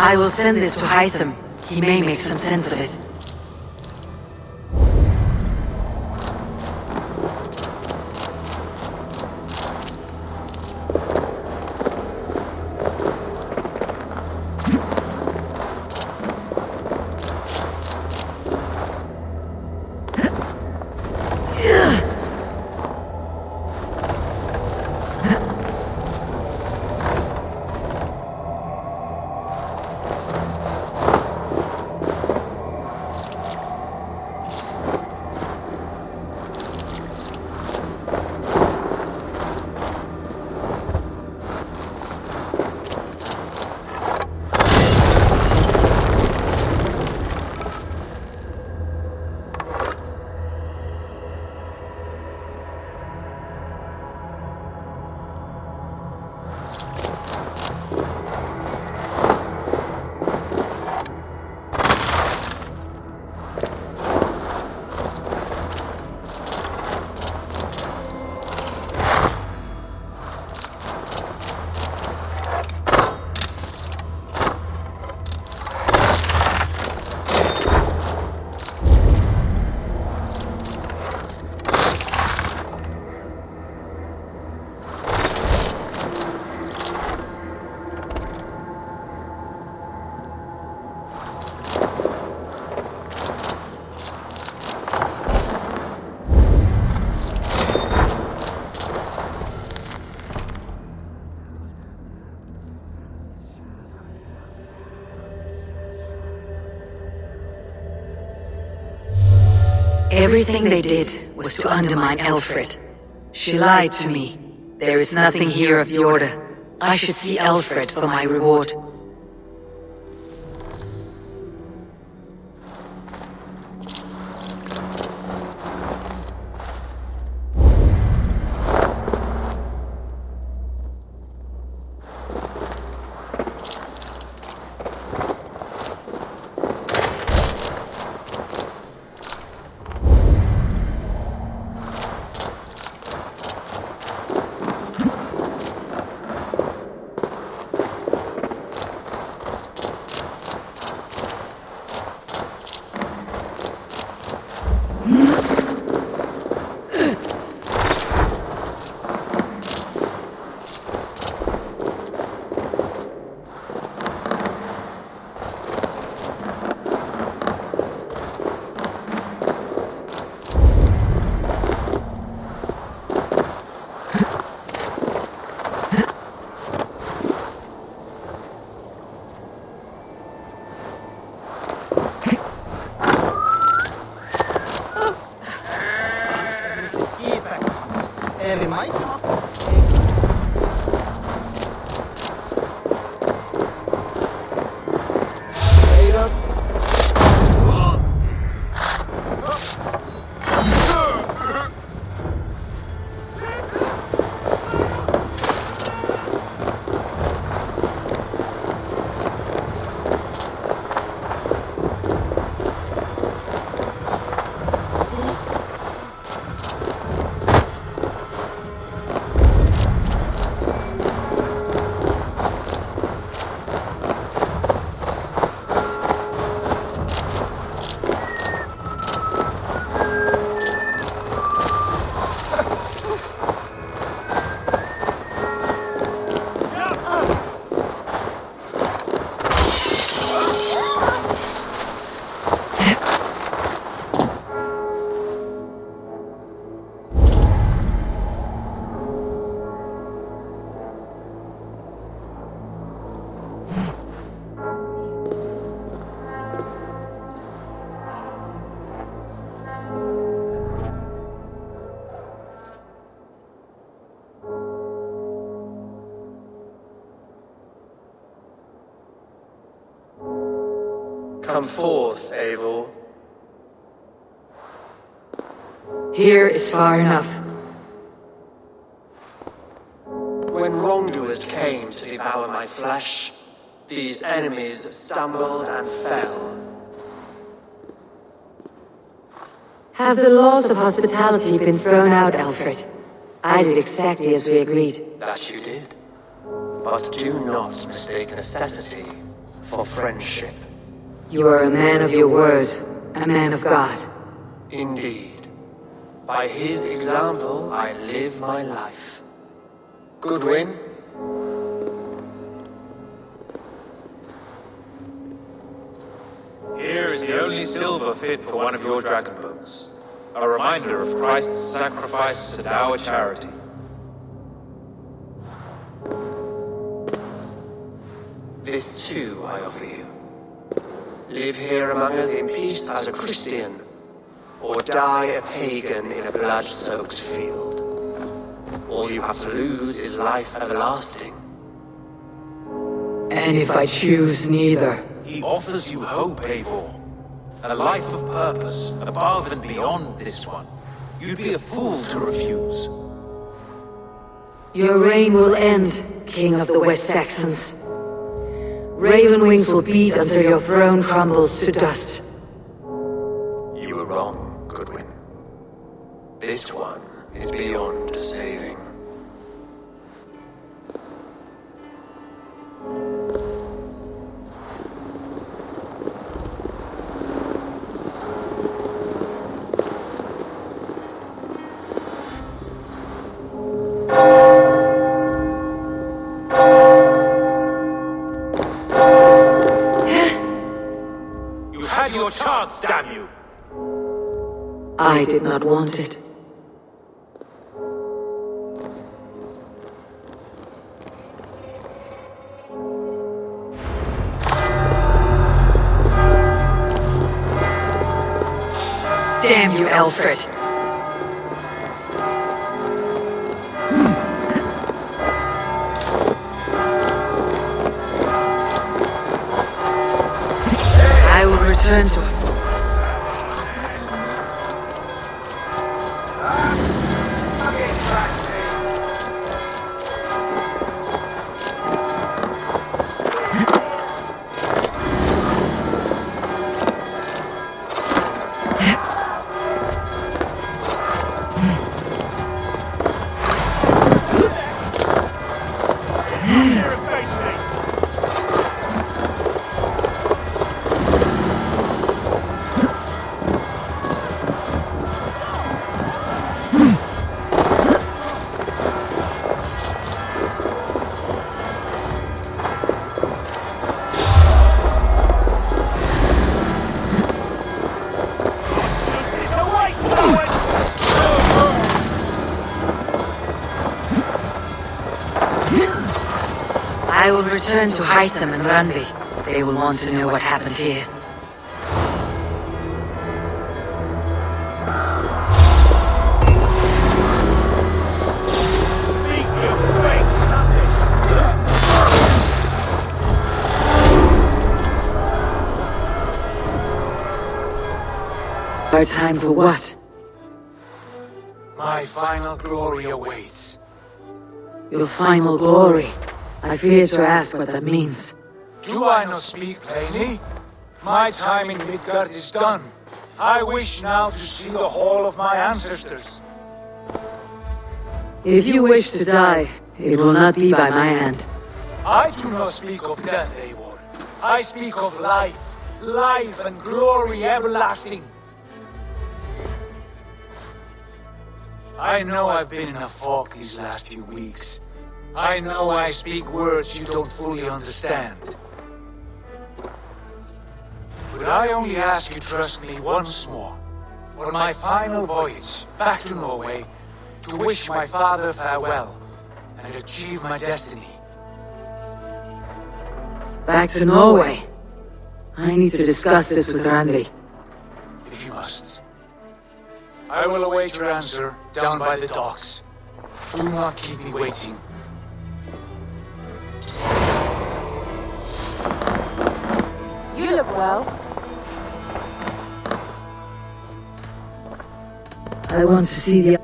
I will send this to Hytham. He may make some sense of it. Everything they did was to undermine Alfred. She lied to me. There is nothing here of the Order. I should see Alfred for my reward. Come forth, Eivor. Here is far enough. When wrongdoers came to devour my flesh, these enemies stumbled and fell. Have the laws of hospitality been thrown out, Alfred? I did exactly as we agreed. That you did. But do not mistake necessity for friendship. You are a man of your word, a man of God. Indeed. By his example, I live my life. Goodwin? Here is the only silver fit for one of your dragon boats. A reminder of Christ's sacrifice and our charity. This too I offer you. Live here among us in peace as a Christian, or die a pagan in a blood-soaked field. All you have to lose is life everlasting. And if I choose neither? He offers you hope, Eivor. A life of purpose, above and beyond this one. You'd be a fool to refuse. Your reign will end, King of the West Saxons. Raven wings will beat until your throne crumbles to dust. You were wrong, Goodwin. This one is beyond saving. Your chance, damn you! I did not want it. Damn you, Alfred. I will return to it. I will return to Hytham and Randvi. They will want to know what happened here. Our time for what? My final glory awaits. Your final glory. I fear to ask what that means. Do I not speak plainly? My time in Midgard is done. I wish now to see the hall of my ancestors. If you wish to die, it will not be by my hand. I do not speak of death, Eivor. I speak of life. Life and glory everlasting. I know I've been in a fog these last few weeks. I know I speak words you don't fully understand. But I only ask you trust me once more, on my final voyage back to Norway, to wish my father farewell and achieve my destiny. Back to Norway. I need to discuss this with Randvi. If you must. I will await your answer down by the docks. Do not keep me waiting. You look well. I want to see the...